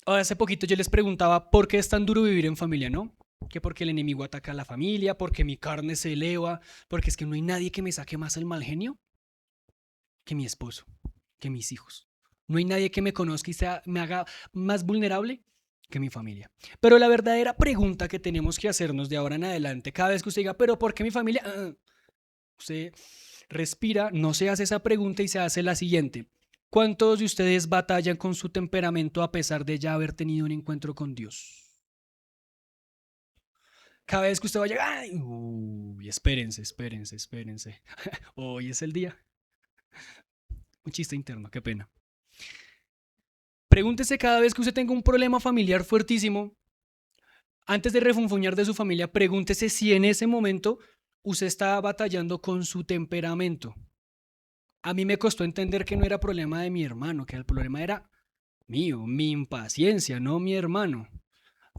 Hace poquito yo les preguntaba por qué es tan duro vivir en familia, ¿no? Que porque el enemigo ataca a la familia, porque mi carne se eleva, porque es que no hay nadie que me saque más el mal genio que mi esposo, que mis hijos. No hay nadie que me conozca y me haga más vulnerable que mi familia. Pero la verdadera pregunta que tenemos que hacernos de ahora en adelante, cada vez que usted diga, pero ¿por qué mi familia? Usted respira, no se hace esa pregunta y se hace la siguiente. ¿Cuántos de ustedes batallan con su temperamento a pesar de ya haber tenido un encuentro con Dios? Cada vez que usted va a llegar, ¡ay! Uy, espérense, espérense, espérense. Hoy es el día. Un chiste interno, qué pena. Pregúntese cada vez que usted tenga un problema familiar fuertísimo, antes de refunfuñar de su familia, pregúntese si en ese momento usted está batallando con su temperamento. A mí me costó entender que no era problema de mi hermano, que el problema era mío, mi impaciencia, no mi hermano.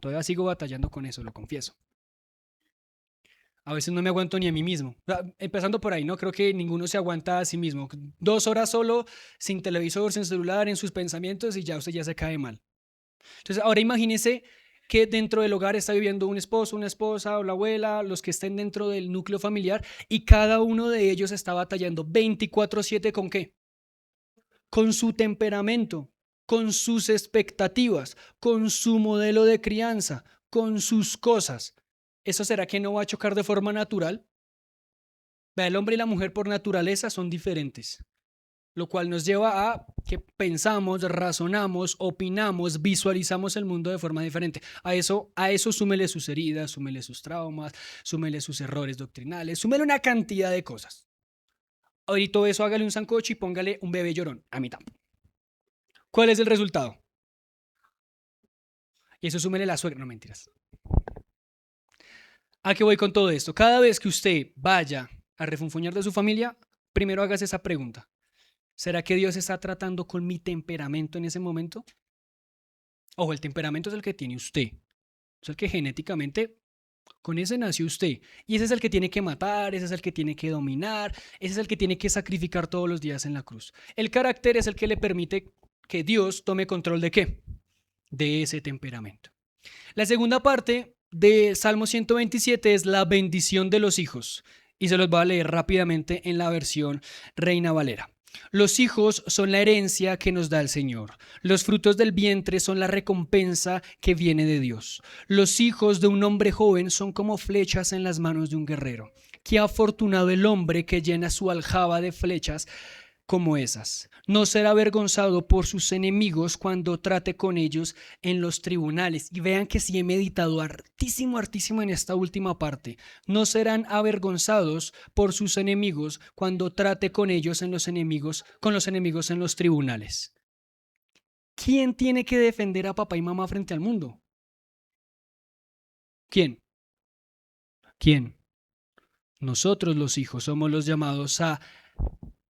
Todavía sigo batallando con eso, lo confieso. A veces no me aguanto ni a mí mismo. Empezando por ahí, ¿no? Creo que ninguno se aguanta a sí mismo. 2 horas solo, sin televisor, sin celular, en sus pensamientos y ya usted ya se cae mal. Entonces, ahora imagínese que dentro del hogar está viviendo un esposo, una esposa o la abuela, los que estén dentro del núcleo familiar y cada uno de ellos está batallando 24/7 ¿con qué? Con su temperamento, con sus expectativas, con su modelo de crianza, con sus cosas. ¿Eso será que no va a chocar de forma natural? El hombre y la mujer por naturaleza son diferentes, lo cual nos lleva a que pensamos, razonamos, opinamos, visualizamos el mundo de forma diferente. A eso súmele sus heridas, súmele sus traumas, súmele sus errores doctrinales, súmele una cantidad de cosas. Ahorita todo eso hágale un sancocho y póngale un bebé llorón a mitad. ¿Cuál es el resultado? Y eso súmele la suegra, no mentiras. ¿A qué voy con todo esto? Cada vez que usted vaya a refunfuñar de su familia, primero hágase esa pregunta. ¿Será que Dios está tratando con mi temperamento en ese momento? Ojo, el temperamento es el que tiene usted. Es el que genéticamente, con ese nació usted. Y ese es el que tiene que matar, ese es el que tiene que dominar, ese es el que tiene que sacrificar todos los días en la cruz. El carácter es el que le permite que Dios tome control de ¿qué? De ese temperamento. La segunda parte de Salmo 127 es la bendición de los hijos. Y se los voy a leer rápidamente en la versión Reina Valera. Los hijos son la herencia que nos da el Señor. Los frutos del vientre son la recompensa que viene de Dios. Los hijos de un hombre joven son como flechas en las manos de un guerrero. Qué afortunado el hombre que llena su aljaba de flechas como esas. No será avergonzado por sus enemigos cuando trate con ellos en los tribunales. Y vean que sí he meditado hartísimo en esta última parte. No serán avergonzados por sus enemigos cuando trate con ellos con los enemigos en los tribunales. ¿Quién tiene que defender a papá y mamá frente al mundo? ¿Quién? ¿Quién? Nosotros los hijos somos los llamados a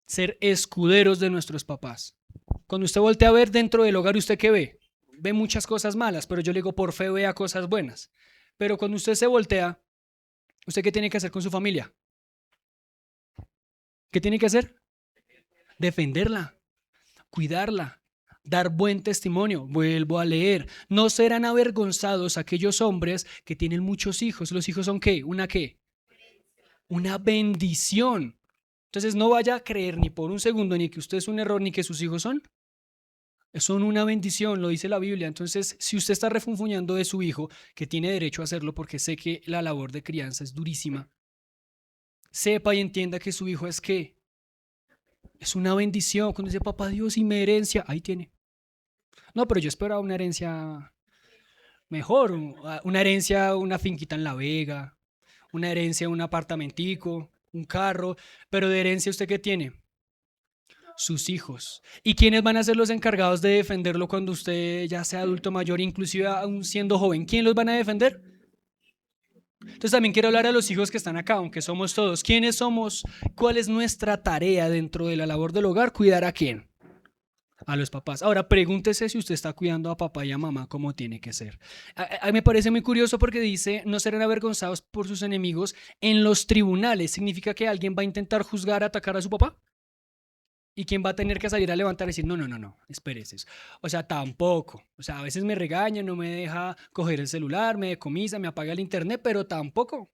ser escuderos de nuestros papás. Cuando usted voltea a ver dentro del hogar, ¿usted qué ve? Ve muchas cosas malas, pero yo le digo, por fe vea cosas buenas. Pero cuando usted se voltea, ¿usted qué tiene que hacer con su familia? ¿Qué tiene que hacer? Defenderla, cuidarla, dar buen testimonio. Vuelvo a leer. No serán avergonzados aquellos hombres que tienen muchos hijos. ¿Los hijos son qué? ¿Una qué? Una bendición. Entonces no vaya a creer ni por un segundo ni que usted es un error ni que sus hijos son una bendición, lo dice la Biblia. Entonces, si usted está refunfuñando de su hijo, que tiene derecho a hacerlo porque sé que la labor de crianza es durísima, sepa y entienda que su hijo es que es una bendición. Cuando dice, papá Dios y mi herencia, ahí tiene. No, pero yo esperaba una herencia mejor, una herencia, una finquita en La Vega, una herencia, un apartamentico, un carro, pero de herencia usted qué tiene, sus hijos. ¿Y quiénes van a ser los encargados de defenderlo cuando usted ya sea adulto mayor, inclusive aún siendo joven? ¿Quién los van a defender? Entonces también quiero hablar a los hijos que están acá, aunque somos todos. ¿Quiénes somos? ¿Cuál es nuestra tarea dentro de la labor del hogar? ¿Cuidar a quién? A los papás. Ahora pregúntese si usted está cuidando a papá y a mamá como tiene que ser. A me parece muy curioso porque dice, no serán avergonzados por sus enemigos en los tribunales. ¿Significa que alguien va a intentar juzgar, atacar a su papá? ¿Y quién va a tener que salir a levantar y decir, no, no, no, no, espérese? O sea, tampoco. O sea, a veces me regaña, no me deja coger el celular, me decomisa, me apaga el internet, pero tampoco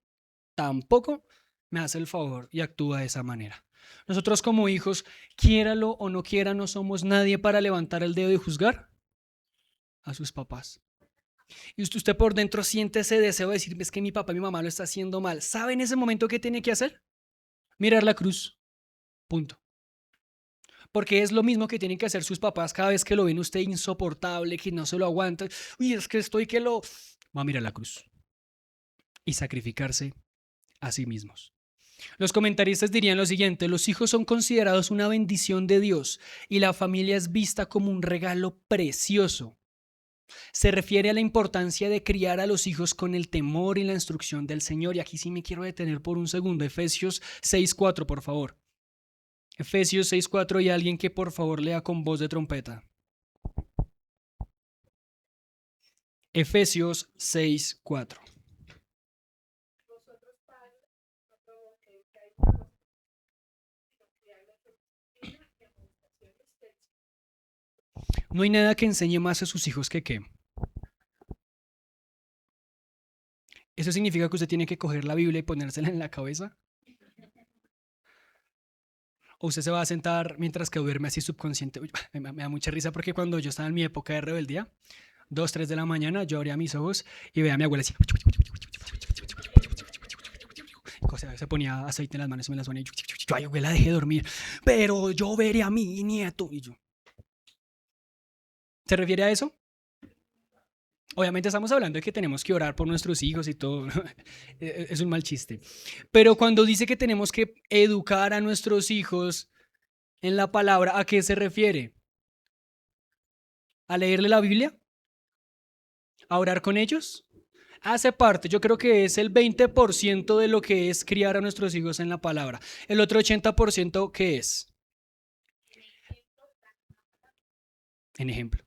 me hace el favor y actúa de esa manera. Nosotros como hijos, quiéralo o no quiera, no somos nadie para levantar el dedo y juzgar a sus papás. Y usted por dentro siente ese deseo de decir, es que mi papá y mi mamá lo está haciendo mal. ¿Sabe en ese momento qué tiene que hacer? Mirar la cruz. Punto. Porque es lo mismo que tienen que hacer sus papás cada vez que lo ven usted insoportable, que no se lo aguanta. Uy, es que estoy que lo... Va a mirar la cruz y sacrificarse a sí mismos. Los comentaristas dirían lo siguiente: los hijos son considerados una bendición de Dios y la familia es vista como un regalo precioso. Se refiere a la importancia de criar a los hijos con el temor y la instrucción del Señor. Y aquí sí me quiero detener por un segundo. Efesios 6:4, por favor. Efesios 6:4, y alguien que por favor lea con voz de trompeta. Efesios 6:4. No hay nada que enseñe más a sus hijos que qué. ¿Eso significa que usted tiene que coger la Biblia y ponérsela en la cabeza? ¿O usted se va a sentar mientras que duerme así subconsciente? Uy, me da mucha risa porque cuando yo estaba en mi época de rebeldía, 2, 3 de la mañana, yo abría mis ojos y veía a mi abuela así. O sea, se ponía aceite en las manos y me las ponía. Ay, abuela, dejé de dormir. Pero yo veré a mi nieto. Y yo. ¿Se refiere a eso? Obviamente estamos hablando de que tenemos que orar por nuestros hijos y todo. Es un mal chiste. Pero cuando dice que tenemos que educar a nuestros hijos en la palabra, ¿a qué se refiere? ¿A leerle la Biblia? ¿A orar con ellos? Hace parte, yo creo que es el 20% de lo que es criar a nuestros hijos en la palabra. El otro 80%, ¿qué es? En ejemplo.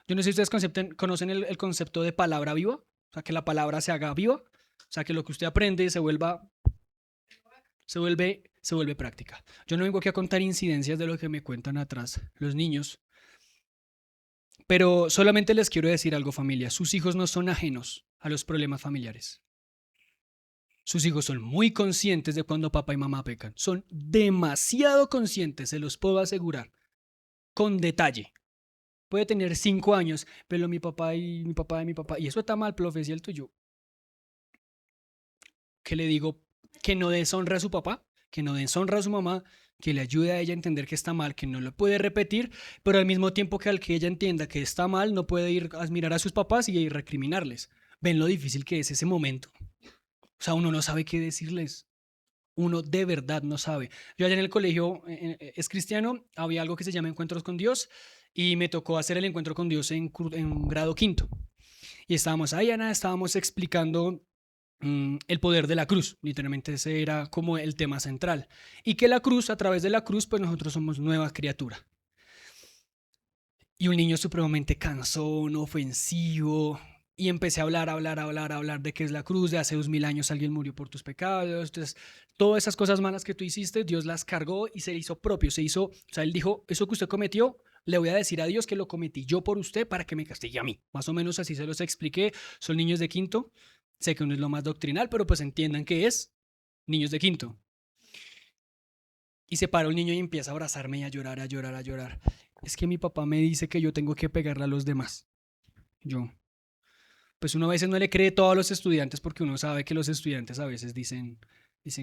Yo no sé si ustedes conocen el concepto de palabra viva, o sea, que la palabra se haga viva, o sea, que lo que usted aprende se vuelve práctica. Yo no vengo aquí a contar incidencias de lo que me cuentan atrás los niños, pero solamente les quiero decir algo, familia. Sus hijos no son ajenos a los problemas familiares. Sus hijos son muy conscientes de cuando papá y mamá pecan. Son demasiado conscientes, se los puedo asegurar, con detalle. Puede tener 5 años, pero mi papá y mi papá y mi papá, y eso está mal, profe, ¿cierto? Yo, que le digo que no deshonra a su papá, que no deshonra a su mamá, que le ayude a ella a entender que está mal, que no lo puede repetir, pero al mismo tiempo que al que ella entienda que está mal, no puede ir a mirar a sus papás y recriminarles. ¿Ven lo difícil que es ese momento? O sea, uno no sabe qué decirles. Uno de verdad no sabe. Yo allá en el colegio es cristiano, había algo que se llama encuentros con Dios y me tocó hacer el encuentro con Dios en grado quinto. Y estábamos ahí, Ana, estábamos explicando el poder de la cruz. Literalmente ese era como el tema central. Y que la cruz, a través de la cruz, pues nosotros somos nueva criatura. Y un niño supremamente cansón, ofensivo, y empecé a hablar de qué es la cruz, de hace 2000 años alguien murió por tus pecados. Entonces, todas esas cosas malas que tú hiciste, Dios las cargó y se hizo propio, o sea, él dijo, eso que usted cometió, Le voy a decir a Dios que lo cometí yo por usted para que me castigue a mí. Más o menos así se los expliqué. Son niños de quinto. Sé que no es lo más doctrinal, pero pues entiendan que es niños de quinto. Y se para un niño y empieza a abrazarme y a llorar, a llorar, a llorar. Es que mi papá me dice que yo tengo que pegarle a los demás. Yo, pues uno a veces no le cree todo a los estudiantes porque uno sabe que los estudiantes a veces dicen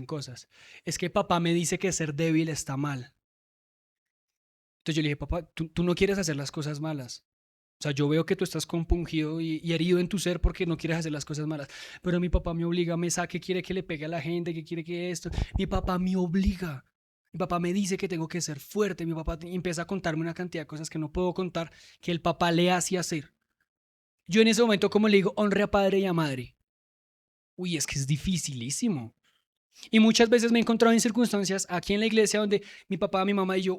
cosas. Es que papá me dice que ser débil está mal. Entonces yo le dije, papá, tú no quieres hacer las cosas malas. O sea, yo veo que tú estás compungido y herido en tu ser porque no quieres hacer las cosas malas. Pero mi papá me obliga, me saque, quiere que le pegue a la gente, que quiere que esto. Mi papá me obliga. Mi papá me dice que tengo que ser fuerte. Mi papá empieza a contarme una cantidad de cosas que no puedo contar, que el papá le hace hacer. Yo en ese momento, como le digo, honre a padre y a madre. Uy, es que es dificilísimo. Y muchas veces me he encontrado en circunstancias aquí en la iglesia donde mi papá, mi mamá y yo,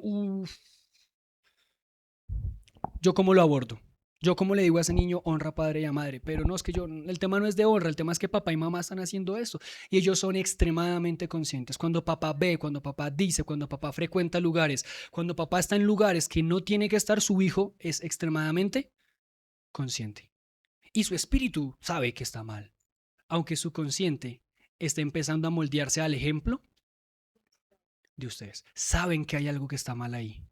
¿yo cómo lo abordo? Yo cómo le digo a ese niño honra a padre y a madre, pero no es que el tema no es de honra, el tema es que papá y mamá están haciendo esto y ellos son extremadamente conscientes. Cuando papá ve, cuando papá dice, cuando papá frecuenta lugares, cuando papá está en lugares que no tiene que estar su hijo, es extremadamente consciente. Y su espíritu sabe que está mal, aunque su consciente está empezando a moldearse al ejemplo de ustedes. Saben que hay algo que está mal ahí,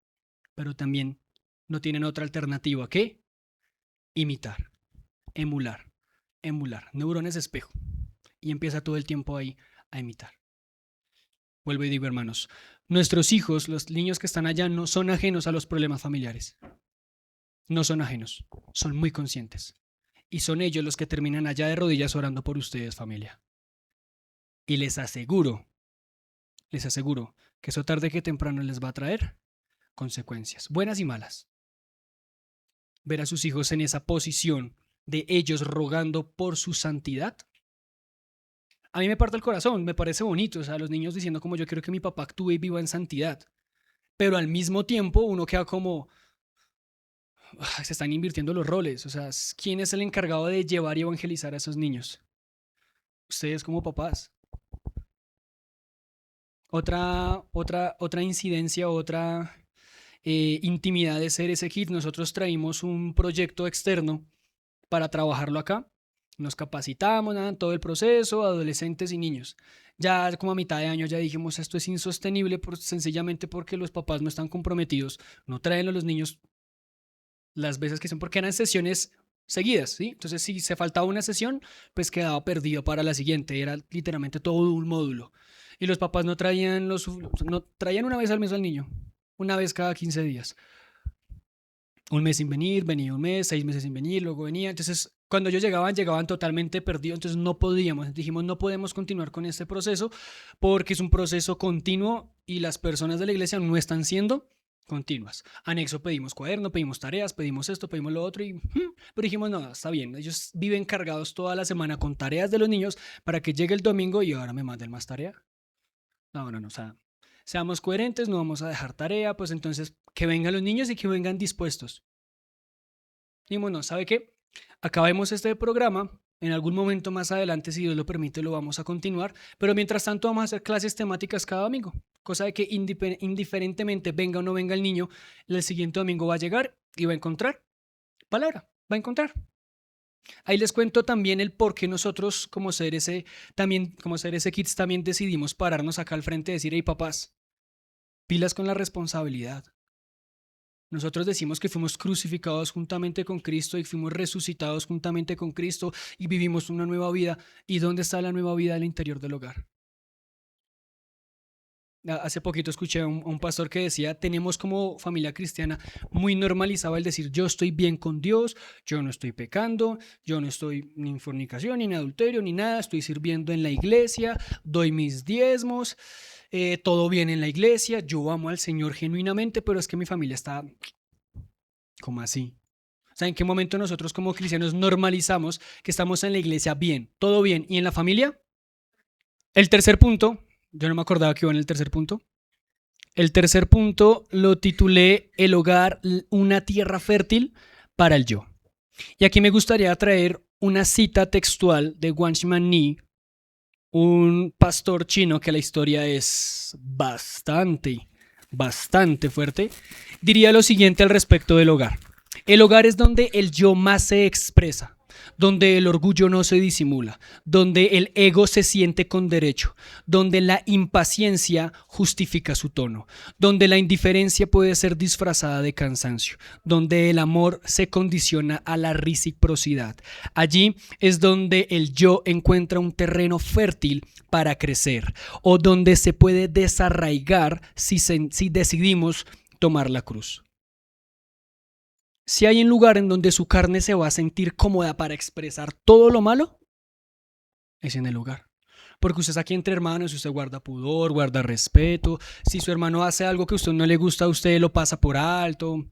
pero también no tienen otra alternativa que imitar, emular, neuronas espejo. Y empieza todo el tiempo ahí a imitar. Vuelvo y digo, hermanos, nuestros hijos, los niños que están allá, no son ajenos a los problemas familiares. No son ajenos, son muy conscientes. Y son ellos los que terminan allá de rodillas orando por ustedes, familia. Y les aseguro que eso tarde que temprano les va a traer consecuencias, buenas y malas. Ver a sus hijos en esa posición de ellos rogando por su santidad, a mí me parte el corazón, me parece bonito, o sea, los niños diciendo como yo quiero que mi papá actúe y viva en santidad, pero al mismo tiempo uno queda como, se están invirtiendo los roles, o sea, ¿quién es el encargado de llevar y evangelizar a esos niños? Ustedes como papás. Otra incidencia, otra intimidad de ser ese kit. Nosotros traímos un proyecto externo para trabajarlo acá. Nos capacitamos, nada, en todo el proceso, adolescentes y niños. Ya como a mitad de año ya dijimos esto es insostenible sencillamente porque los papás no están comprometidos, no traen a los niños las veces que son porque eran sesiones seguidas, ¿sí? Entonces si se faltaba una sesión, pues quedaba perdido para la siguiente, era literalmente todo un módulo. Y los papás no traían no traían una vez al mes al niño, una vez cada 15 días. Un mes sin venir, venía un mes, 6 meses sin venir, luego venía. Entonces, cuando ellos llegaban totalmente perdidos, entonces no podíamos. Dijimos, no podemos continuar con este proceso porque es un proceso continuo y las personas de la iglesia no están siendo continuas. Anexo, pedimos cuaderno, pedimos tareas, pedimos esto, pedimos lo otro, pero dijimos, no, está bien. Ellos viven cargados toda la semana con tareas de los niños para que llegue el domingo y ahora me manden más tarea. No, o sea, seamos coherentes, no vamos a dejar tarea, pues entonces que vengan los niños y que vengan dispuestos. Dijimos, no, ¿sabe qué? Acabemos este programa, en algún momento más adelante, si Dios lo permite, lo vamos a continuar, pero mientras tanto vamos a hacer clases temáticas cada domingo, cosa de que indiferentemente venga o no venga el niño, el siguiente domingo va a llegar y va a encontrar palabra, va a encontrar. Ahí les cuento también el por qué nosotros como CRC Kids también decidimos pararnos acá al frente y decir, hey papás, pilas con la responsabilidad. Nosotros decimos que fuimos crucificados juntamente con Cristo y fuimos resucitados juntamente con Cristo y vivimos una nueva vida. ¿Y dónde está la nueva vida al interior del hogar? Hace poquito escuché a un pastor que decía, tenemos como familia cristiana muy normalizado el decir, yo estoy bien con Dios, yo no estoy pecando, yo no estoy ni en fornicación, ni en adulterio, ni nada, estoy sirviendo en la iglesia, doy mis diezmos, todo bien en la iglesia, yo amo al Señor genuinamente, pero es que mi familia está como así. O sea, ¿en qué momento nosotros como cristianos normalizamos que estamos en la iglesia bien, todo bien, y en la familia? El tercer punto, yo no me acordaba que iba en el tercer punto. El tercer punto lo titulé El hogar, una tierra fértil para el yo. Y aquí me gustaría traer una cita textual de Watchman Nee, un pastor chino que la historia es bastante bastante fuerte, diría lo siguiente al respecto del hogar. El hogar es donde el yo más se expresa, donde el orgullo no se disimula, donde el ego se siente con derecho, donde la impaciencia justifica su tono, donde la indiferencia puede ser disfrazada de cansancio, donde el amor se condiciona a la reciprocidad. Allí es donde el yo encuentra un terreno fértil para crecer o donde se puede desarraigar si decidimos tomar la cruz. Si hay un lugar en donde su carne se va a sentir cómoda para expresar todo lo malo, es en el hogar. Porque usted es aquí entre hermanos, usted guarda pudor, guarda respeto. Si su hermano hace algo que a usted no le gusta, usted lo pasa por alto,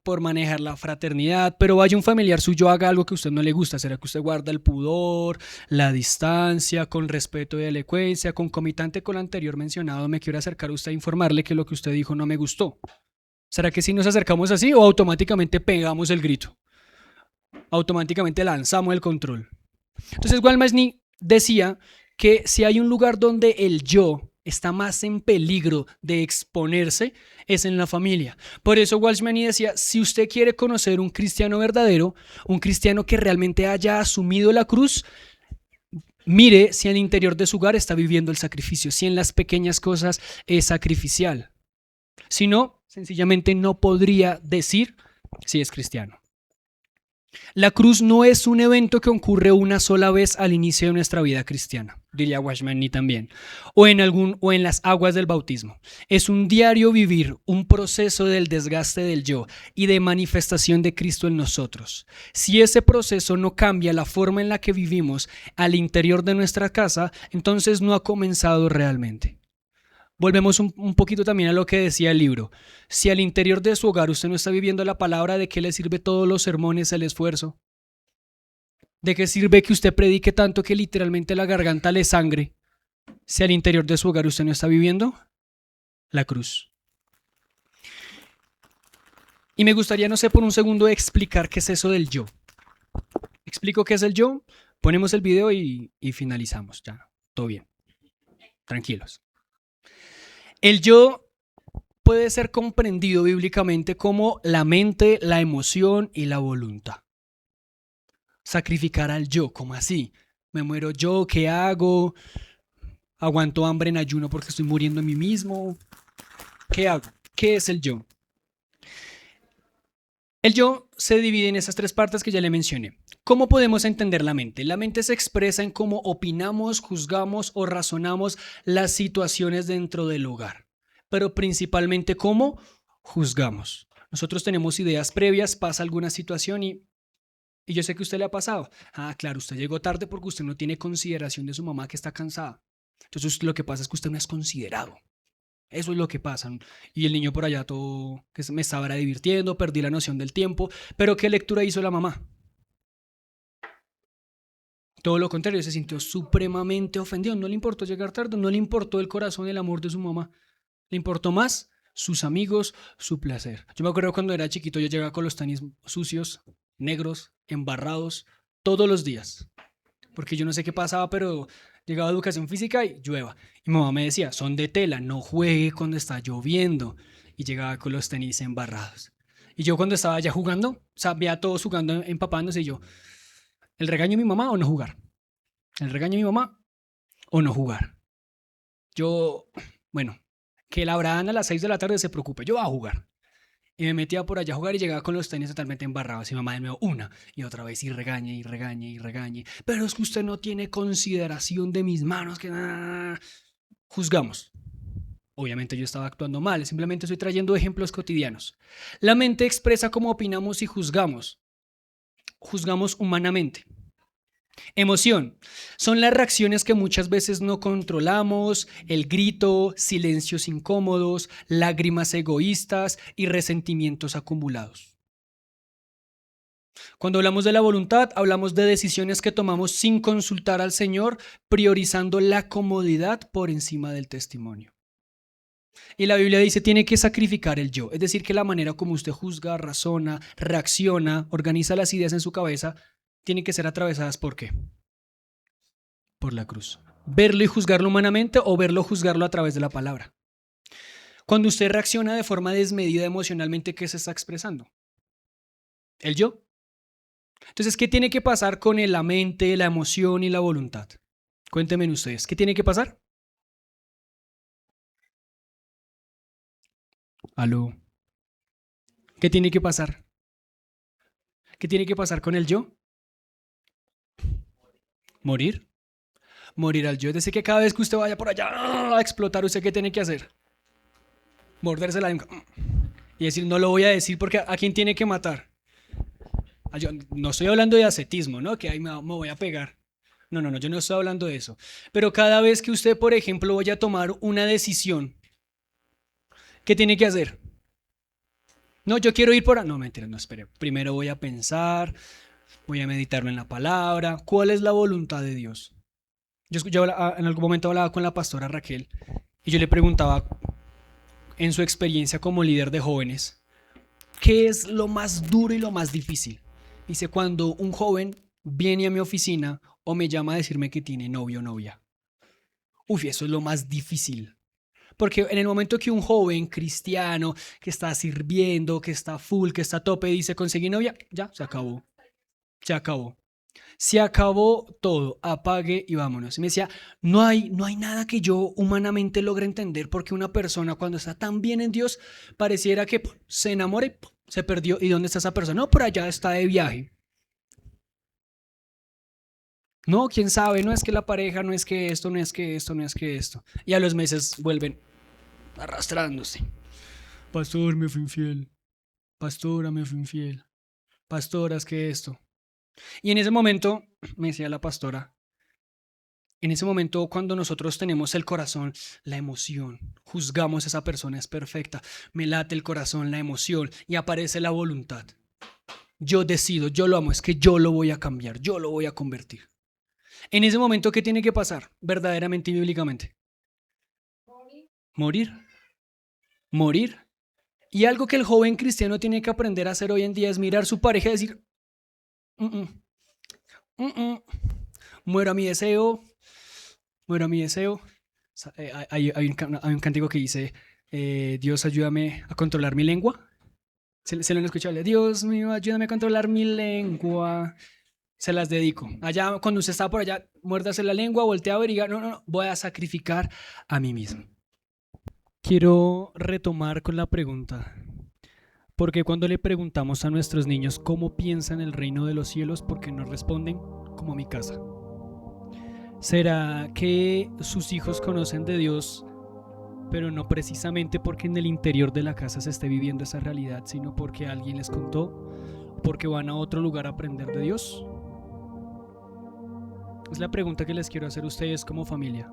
por manejar la fraternidad. Pero vaya un familiar suyo, haga algo que a usted no le gusta. ¿Será que usted guarda el pudor, la distancia, con respeto y elocuencia? Concomitante con lo anterior mencionado, me quiero acercar a usted a informarle que lo que usted dijo no me gustó. ¿Será que si nos acercamos así o automáticamente pegamos el grito? Automáticamente lanzamos el control. Entonces Walmasny decía que si hay un lugar donde el yo está más en peligro de exponerse, es en la familia. Por eso Walmasny decía, si usted quiere conocer un cristiano verdadero, un cristiano que realmente haya asumido la cruz, mire si al interior de su hogar está viviendo el sacrificio, si en las pequeñas cosas es sacrificial. Si no, sencillamente no podría decir si es cristiano. La cruz no es un evento que ocurre una sola vez al inicio de nuestra vida cristiana, diría Walmasny también, o en las aguas del bautismo. Es un diario vivir, un proceso del desgaste del yo y de manifestación de Cristo en nosotros. Si ese proceso no cambia la forma en la que vivimos al interior de nuestra casa, entonces no ha comenzado realmente. Volvemos un poquito también a lo que decía el libro. Si al interior de su hogar usted no está viviendo la palabra, ¿de qué le sirve todos los sermones, el esfuerzo? ¿De qué sirve que usted predique tanto que literalmente la garganta le sangre? Si al interior de su hogar usted no está viviendo la cruz. Y me gustaría, no sé, por un segundo explicar qué es eso del yo. ¿Explico qué es el yo? Ponemos el video y finalizamos. Ya, todo bien. Tranquilos. El yo puede ser comprendido bíblicamente como la mente, la emoción y la voluntad. Sacrificar al yo, ¿cómo así? Me muero yo, ¿qué hago? ¿Aguanto hambre en ayuno porque estoy muriendo en mí mismo? ¿Qué hago? ¿Qué es el yo? El yo se divide en esas tres partes que ya le mencioné. ¿Cómo podemos entender la mente? La mente se expresa en cómo opinamos, juzgamos o razonamos las situaciones dentro del hogar, pero principalmente cómo juzgamos. Nosotros tenemos ideas previas, pasa alguna situación y yo sé que a usted le ha pasado. Ah, claro, usted llegó tarde porque usted no tiene consideración de su mamá que está cansada. Entonces lo que pasa es que usted no es considerado. Eso es lo que pasa. Y el niño por allá todo que me estaba divirtiendo, perdí la noción del tiempo. Pero ¿qué lectura hizo la mamá? Todo lo contrario, se sintió supremamente ofendido. No le importó llegar tarde, no le importó el corazón, el amor de su mamá. Le importó más sus amigos, su placer. Yo me acuerdo cuando era chiquito, yo llegaba con los tenis sucios, negros, embarrados, todos los días. Porque yo no sé qué pasaba, pero llegaba a educación física y llueva. Y mi mamá me decía, son de tela, no juegue cuando está lloviendo. Y llegaba con los tenis embarrados. Y yo cuando estaba ya jugando, o sea, veía a todos jugando, empapándose, y yo, ¿el regaño de mi mamá o no jugar? ¿El regaño de mi mamá o no jugar? Yo, bueno, que la Abraham a las 6 de la tarde se preocupe, yo voy a jugar. Y me metía por allá a jugar y llegaba con los tenis totalmente embarrados. Y mamá de nuevo, una y otra vez, y regañe, y regañe, y regañe. Pero es que usted no tiene consideración de mis manos, que juzgamos. Obviamente yo estaba actuando mal, simplemente estoy trayendo ejemplos cotidianos. La mente expresa cómo opinamos y juzgamos. Juzgamos humanamente. Emoción. Son las reacciones que muchas veces no controlamos, el grito, silencios incómodos, lágrimas egoístas y resentimientos acumulados. Cuando hablamos de la voluntad, hablamos de decisiones que tomamos sin consultar al Señor, priorizando la comodidad por encima del testimonio. Y la Biblia dice, tiene que sacrificar el yo, es decir, que la manera como usted juzga, razona, reacciona, organiza las ideas en su cabeza, tienen que ser atravesadas ¿por qué? Por la cruz. Verlo y juzgarlo humanamente o verlo y juzgarlo a través de la palabra. Cuando usted reacciona de forma desmedida emocionalmente, ¿qué se está expresando? El yo. Entonces, ¿qué tiene que pasar con la mente, la emoción y la voluntad? Cuéntenme ustedes, ¿qué tiene que pasar? Aló. ¿Qué tiene que pasar? ¿Qué tiene que pasar con el yo? Morir. Morir al yo. Es decir, que cada vez que usted vaya por allá a explotar, ¿usted qué tiene que hacer? Morderse la lengua. Y decir, no lo voy a decir porque ¿a quién tiene que matar? Yo no estoy hablando de ascetismo, ¿no? Que ahí me voy a pegar. No, no, no, yo no estoy hablando de eso. Pero cada vez que usted, por ejemplo, vaya a tomar una decisión, ¿qué tiene que hacer? No, yo quiero ir por... No, mentira, no, espere. Primero voy a pensar, voy a meditarlo en la palabra. ¿Cuál es la voluntad de Dios? En algún momento hablaba con la pastora Raquel y yo le preguntaba, en su experiencia como líder de jóvenes, ¿qué es lo más duro y lo más difícil? Dice, cuando un joven viene a mi oficina o me llama a decirme que tiene novio o novia. Uf, eso es lo más difícil. Porque en el momento que un joven cristiano que está sirviendo, que está full, que está a tope, dice, conseguí novia, ya, se acabó. Se acabó. Se acabó todo, apague y vámonos. Y me decía, no hay nada que yo humanamente logre entender porque una persona cuando está tan bien en Dios pareciera que se enamore, se perdió. ¿Y dónde está esa persona? No, por allá está de viaje. No, quién sabe, no es que la pareja, no es que esto, no es que esto, no es que esto. Y a los meses vuelven arrastrándose. Pastor, me fui infiel. Pastora, me fui infiel. Pastora, es que esto. Y en ese momento, me decía la pastora, en ese momento cuando nosotros tenemos el corazón, la emoción, juzgamos a esa persona es perfecta, me late el corazón, la emoción y aparece la voluntad. Yo decido, yo lo amo, es que yo lo voy a cambiar, yo lo voy a convertir. En ese momento, ¿qué tiene que pasar verdaderamente y bíblicamente? Morir. Morir. Y algo que el joven cristiano tiene que aprender a hacer hoy en día es mirar a su pareja y decir, "Mm, mm, mm, mm. Muero a mi deseo, muero a mi deseo". Hay un cántico que dice, Dios ayúdame a controlar mi lengua. Se lo han escuchado. Dios mío, ayúdame a controlar mi lengua. Se las dedico. Allá, cuando usted está por allá, muérdase la lengua, voltea a ver y diga, no, no, no, voy a sacrificar a mí mismo. Quiero retomar con la pregunta. Porque cuando le preguntamos a nuestros niños cómo piensan el reino de los cielos, ¿por qué nos responden como mi casa? ¿Será que sus hijos conocen de Dios, pero no precisamente porque en el interior de la casa se esté viviendo esa realidad, sino porque alguien les contó, porque van a otro lugar a aprender de Dios? Es la pregunta que les quiero hacer a ustedes como familia.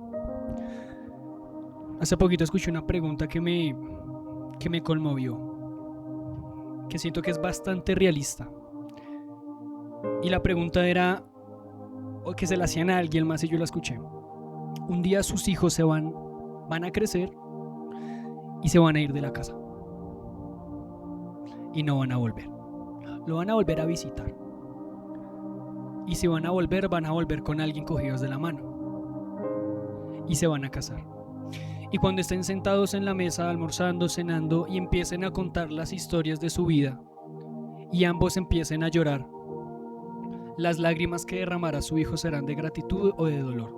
Hace poquito escuché una pregunta que me conmovió, que siento que es bastante realista. Y la pregunta era, o que se la hacían a alguien más y yo la escuché. Un día sus hijos van a crecer y se van a ir de la casa. Y no van a volver. Lo van a volver a visitar. Y si van a volver con alguien cogidos de la mano. Y se van a casar. Y cuando estén sentados en la mesa almorzando, cenando y empiecen a contar las historias de su vida y ambos empiecen a llorar, las lágrimas que derramará su hijo serán de gratitud o de dolor.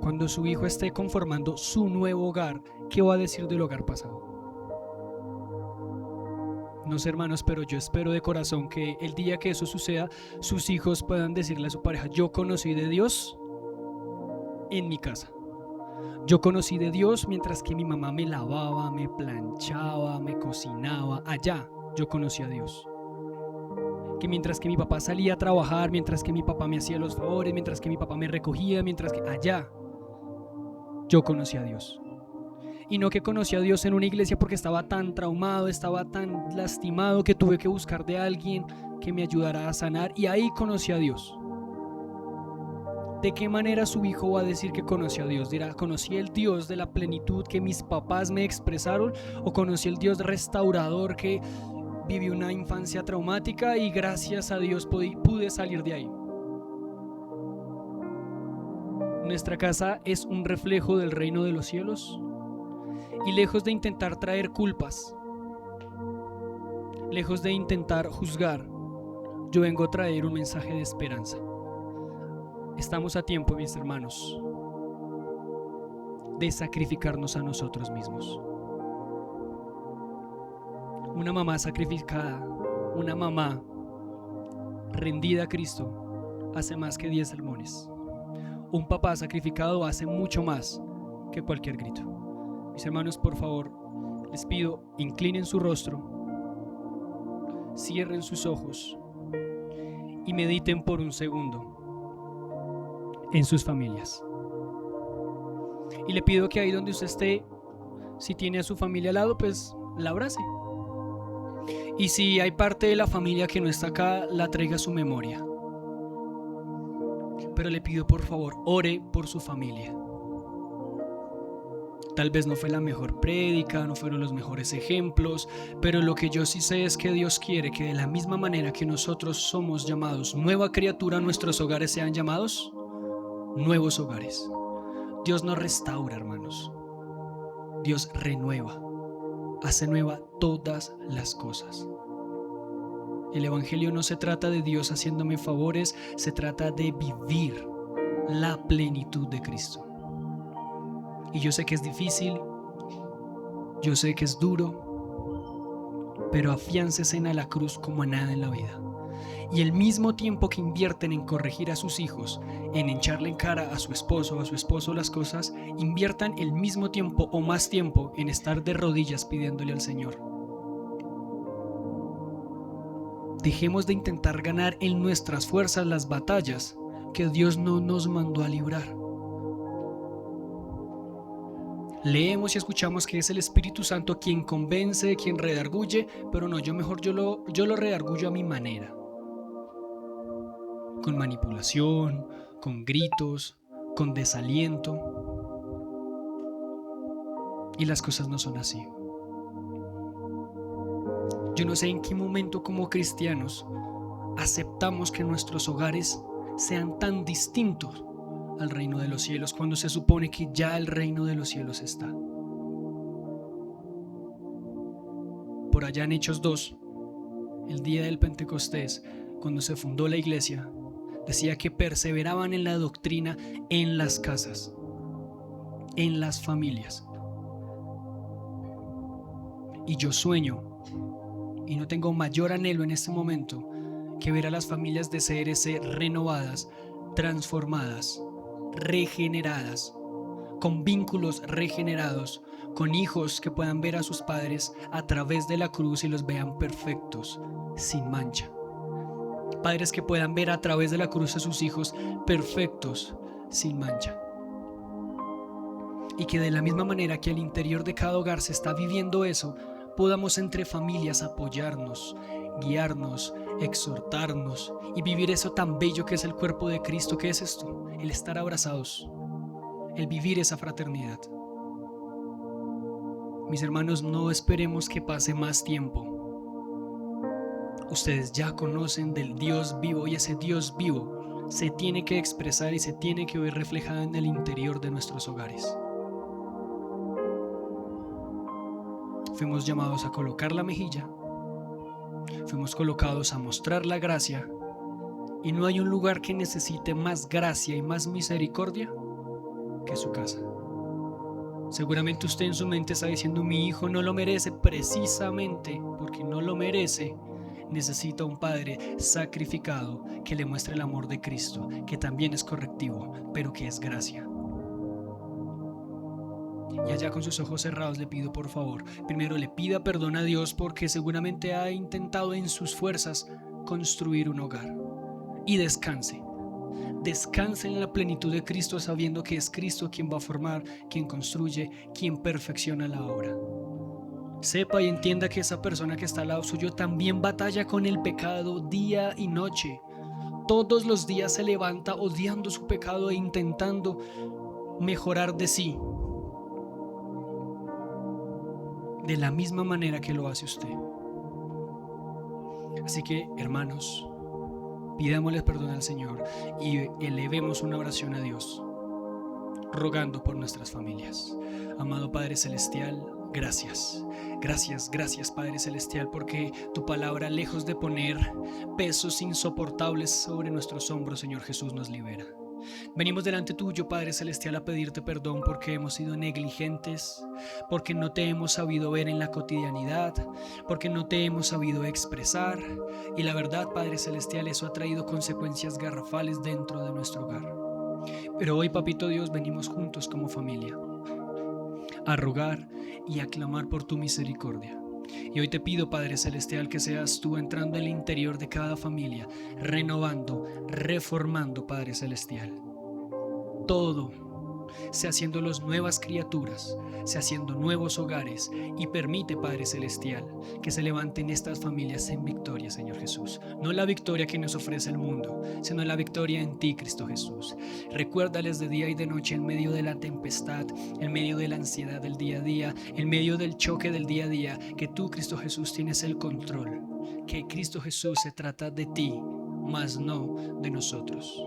Cuando su hijo esté conformando su nuevo hogar, ¿qué va a decir del hogar pasado? No sé, hermanos, pero yo espero de corazón que el día que eso suceda, sus hijos puedan decirle a su pareja, yo conocí de Dios en mi casa. Yo conocí de Dios mientras que mi mamá me lavaba, me planchaba, me cocinaba. Allá yo conocí a Dios. Que mientras que mi papá salía a trabajar, mientras que mi papá me hacía los favores, mientras que mi papá me recogía, mientras que allá yo conocí a Dios. Y no que conocí a Dios en una iglesia porque estaba tan traumado, estaba tan lastimado que tuve que buscar de alguien que me ayudara a sanar y ahí conocí a Dios. ¿De qué manera su hijo va a decir que conoció a Dios? Dirá, ¿conocí el Dios de la plenitud que mis papás me expresaron? ¿O conocí el Dios restaurador que viví una infancia traumática y gracias a Dios pude salir de ahí? ¿Nuestra casa es un reflejo del reino de los cielos? Y lejos de intentar traer culpas, lejos de intentar juzgar, yo vengo a traer un mensaje de esperanza. Estamos a tiempo, mis hermanos, de sacrificarnos a nosotros mismos. Una mamá sacrificada, una mamá rendida a Cristo, hace más que 10 sermones. Un papá sacrificado hace mucho más que cualquier grito. Mis hermanos, por favor, les pido, inclinen su rostro, cierren sus ojos y mediten por un segundo en sus familias. Y le pido que ahí donde usted esté, si tiene a su familia al lado, pues la abrace. Y si hay parte de la familia que no está acá, la traiga a su memoria. Pero le pido, por favor, ore por su familia. Tal vez no fue la mejor prédica, no fueron los mejores ejemplos, pero lo que yo sí sé es que Dios quiere que de la misma manera que nosotros somos llamados nueva criatura, nuestros hogares sean llamados nuevos hogares. Dios no restaura, hermanos. Dios renueva, hace nueva todas las cosas. El evangelio no se trata de Dios haciéndome favores, se trata de vivir la plenitud de Cristo. Y yo sé que es difícil, yo sé que es duro, pero afiáncese a la cruz como a nada en la vida. Y el mismo tiempo que invierten en corregir a sus hijos, en echarle en cara a su esposo las cosas, inviertan el mismo tiempo o más tiempo en estar de rodillas pidiéndole al Señor. Dejemos de intentar ganar en nuestras fuerzas las batallas que Dios no nos mandó a librar. Leemos y escuchamos que es el Espíritu Santo quien convence, quien redarguye, pero no, yo lo redargullo a mi manera. Con manipulación, con gritos, con desaliento. Y las cosas no son así. Yo no sé en qué momento como cristianos aceptamos que nuestros hogares sean tan distintos al reino de los cielos cuando se supone que ya el reino de los cielos está. Por allá en Hechos 2, el día del Pentecostés, cuando se fundó la iglesia, decía que perseveraban en la doctrina en las casas, en las familias. Y yo sueño, y no tengo mayor anhelo en este momento que ver a las familias de CRC renovadas, transformadas, regeneradas, con vínculos regenerados, con hijos que puedan ver a sus padres a través de la cruz y los vean perfectos, sin mancha. Padres que puedan ver a través de la cruz a sus hijos perfectos, sin mancha. Y que de la misma manera que al interior de cada hogar se está viviendo eso, podamos entre familias apoyarnos, guiarnos, exhortarnos y vivir eso tan bello que es el cuerpo de Cristo. ¿Qué es esto? El estar abrazados, el vivir esa fraternidad. Mis hermanos, no esperemos que pase más tiempo. Ustedes ya conocen del Dios vivo y ese Dios vivo se tiene que expresar y se tiene que ver reflejado en el interior de nuestros hogares. Fuimos llamados a colocar la mejilla, fuimos colocados a mostrar la gracia, y no hay un lugar que necesite más gracia y más misericordia que su casa. Seguramente usted en su mente está diciendo: mi hijo no lo merece. Precisamente porque no lo merece, necesita un padre sacrificado que le muestre el amor de Cristo, que también es correctivo, pero que es gracia. Y allá con sus ojos cerrados le pido, por favor, primero le pida perdón a Dios porque seguramente ha intentado en sus fuerzas construir un hogar. Y descanse en la plenitud de Cristo, sabiendo que es Cristo quien va a formar, quien construye, quien perfecciona la obra. Sepa y entienda que esa persona que está al lado suyo también batalla con el pecado día y noche. Todos los días se levanta odiando su pecado e intentando mejorar de sí, de la misma manera que lo hace usted. Así que, hermanos, pidámosle perdón al Señor y elevemos una oración a Dios, rogando por nuestras familias. Amado Padre Celestial, Gracias, gracias, gracias Padre Celestial, porque tu palabra, lejos de poner pesos insoportables sobre nuestros hombros, Señor Jesús, nos libera. Venimos delante tuyo, Padre Celestial, a pedirte perdón porque hemos sido negligentes, porque no te hemos sabido ver en la cotidianidad, porque no te hemos sabido expresar. Y la verdad, Padre Celestial, eso ha traído consecuencias garrafales dentro de nuestro hogar. Pero hoy, Papito Dios, venimos juntos como familia a rogar y a clamar por tu misericordia. Y hoy te pido, Padre Celestial, que seas tú entrando en el interior de cada familia, renovando, reformando, Padre Celestial. Todo sea haciendo los nuevas criaturas, sea haciendo nuevos hogares, y permite, Padre Celestial, que se levanten estas familias en victoria, Señor Jesús. No la victoria que nos ofrece el mundo, sino la victoria en ti, Cristo Jesús. Recuérdales de día y de noche, en medio de la tempestad, en medio de la ansiedad del día a día, en medio del choque del día a día, que tú, Cristo Jesús, tienes el control, que Cristo Jesús se trata de ti, mas no de nosotros.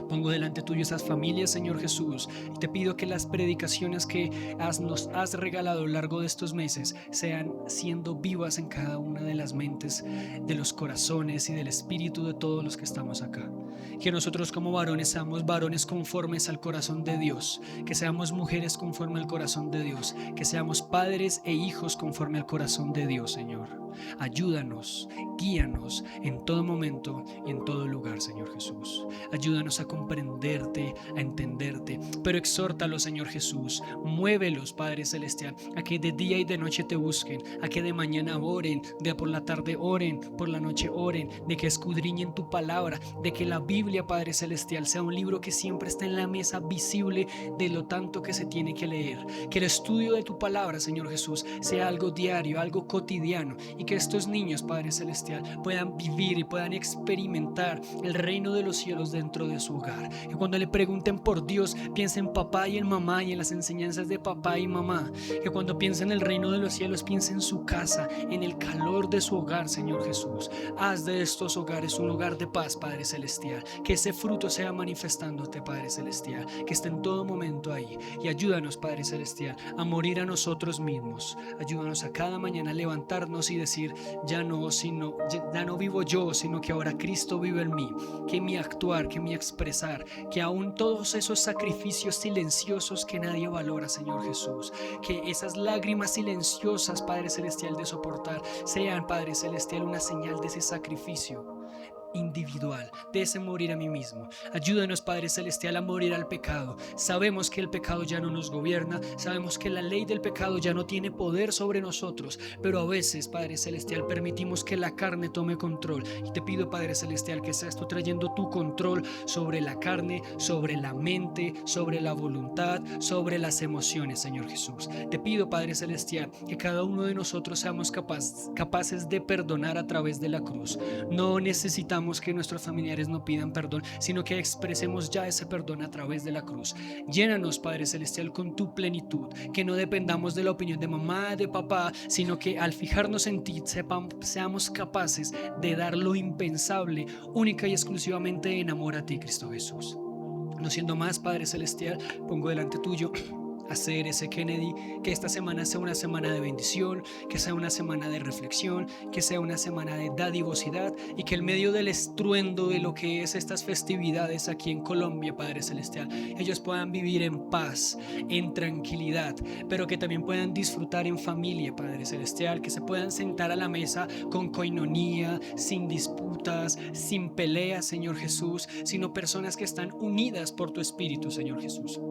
Pongo delante tuyo esas familias, Señor Jesús, y te pido que las predicaciones que nos has regalado a lo largo de estos meses sean siendo vivas en cada una de las mentes, de los corazones y del espíritu de todos los que estamos acá. Que nosotros como varones seamos varones conformes al corazón de Dios, que seamos mujeres conforme al corazón de Dios, que seamos padres e hijos conforme al corazón de Dios, Señor. Ayúdanos, guíanos en todo momento y en todo lugar, Señor Jesús. Ayúdanos a comprenderte, a entenderte, pero exhórtalos, Señor Jesús. Muévelos, Padre Celestial, a que de día y de noche te busquen, a que de mañana oren, de por la tarde oren, por la noche oren, de que escudriñen tu palabra, de que la Biblia, Padre Celestial, sea un libro que siempre está en la mesa visible de lo tanto que se tiene que leer. Que el estudio de tu palabra, Señor Jesús, sea algo diario, algo cotidiano, y que estos niños, Padre Celestial, puedan vivir y puedan experimentar el reino de los cielos dentro de su hogar. Que cuando le pregunten por Dios, piensen en papá y en mamá y en las enseñanzas de papá y mamá. Que cuando piensen en el reino de los cielos, piensen en su casa, en el calor de su hogar, Señor Jesús. Haz de estos hogares un hogar de paz, Padre Celestial. Que ese fruto sea manifestándote, Padre Celestial. Que esté en todo momento ahí. Y ayúdanos, Padre Celestial, a morir a nosotros mismos. Ayúdanos a cada mañana a levantarnos y decir: ya no vivo yo, sino que ahora Cristo vive en mí. Que mi actuar, que mi expresar, que aún todos esos sacrificios silenciosos que nadie valora, Señor Jesús, que esas lágrimas silenciosas, Padre Celestial, de soportar, sean, Padre Celestial, una señal de ese sacrificio individual, de ese morir a mí mismo. Ayúdanos, Padre Celestial, a morir al pecado. Sabemos que el pecado ya no nos gobierna, sabemos que la ley del pecado ya no tiene poder sobre nosotros, pero a veces, Padre Celestial, permitimos que la carne tome control, y te pido, Padre Celestial, que seas tú trayendo tu control sobre la carne, sobre la mente, sobre la voluntad, sobre las emociones, Señor Jesús. Te pido, Padre Celestial, que cada uno de nosotros seamos capaces de perdonar a través de la cruz. No necesitamos que nuestros familiares no pidan perdón, sino que expresemos ya ese perdón a través de la cruz. Llénanos, Padre Celestial, con tu plenitud, que no dependamos de la opinión de mamá, de papá, sino que al fijarnos en ti seamos capaces de dar lo impensable, única y exclusivamente en amor a ti, Cristo Jesús. No siendo más, Padre Celestial, pongo delante tuyo a CRC Kennedy, que esta semana sea una semana de bendición, que sea una semana de reflexión, que sea una semana de dadivosidad, y que en medio del estruendo de lo que es estas festividades aquí en Colombia, Padre Celestial, ellos puedan vivir en paz, en tranquilidad, pero que también puedan disfrutar en familia, Padre Celestial, que se puedan sentar a la mesa con coinonía, sin disputas, sin peleas, Señor Jesús, sino personas que están unidas por tu Espíritu, Señor Jesús.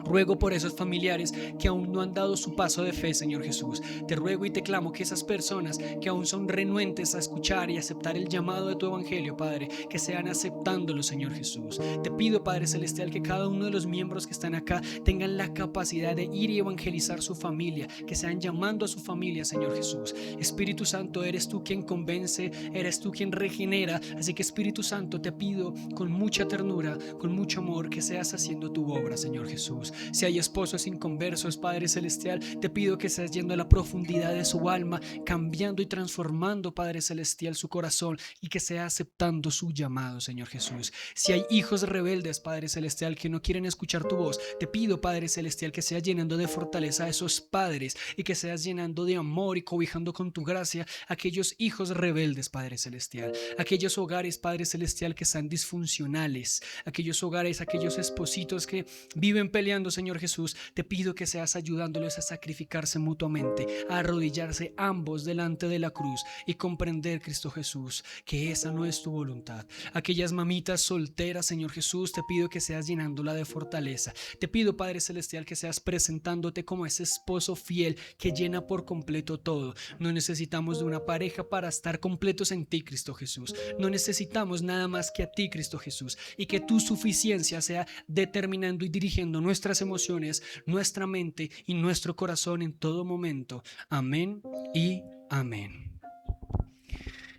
Ruego por esos familiares que aún no han dado su paso de fe, Señor Jesús. Te ruego y te clamo que esas personas que aún son renuentes a escuchar y aceptar el llamado de tu evangelio, Padre, que sean aceptándolo, Señor Jesús. Te pido, Padre Celestial, que cada uno de los miembros que están acá tengan la capacidad de ir y evangelizar su familia, que sean llamando a su familia, Señor Jesús. Espíritu Santo, eres tú quien convence, eres tú quien regenera. Así que, Espíritu Santo, te pido con mucha ternura, con mucho amor, que seas haciendo tu obra, Señor Jesús. Si hay esposos inconversos, Padre Celestial, te pido que seas yendo a la profundidad de su alma, cambiando y transformando, Padre Celestial, su corazón y que sea aceptando su llamado, Señor Jesús. Si hay hijos rebeldes, Padre Celestial, que no quieren escuchar tu voz, te pido, Padre Celestial, que seas llenando de fortaleza a esos padres y que seas llenando de amor y cobijando con tu gracia a aquellos hijos rebeldes, Padre Celestial. Aquellos hogares, Padre Celestial, que están disfuncionales, aquellos hogares, aquellos espositos que viven peleando, Señor Jesús, te pido que seas ayudándoles a sacrificarse mutuamente, a arrodillarse ambos delante de la cruz y comprender, Cristo Jesús, que esa no es tu voluntad. Aquellas mamitas solteras, Señor Jesús, te pido que seas llenándola de fortaleza. Te pido, Padre Celestial, que seas presentándote como ese esposo fiel que llena por completo todo. No necesitamos de una pareja para estar completos en ti, Cristo Jesús. No necesitamos nada más que a ti, Cristo Jesús, y que tu suficiencia sea determinando y dirigiendo nuestras emociones, nuestra mente y nuestro corazón en todo momento. Amén y amén.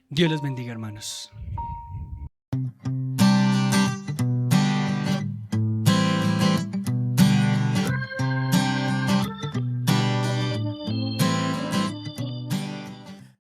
Dios les bendiga, hermanos.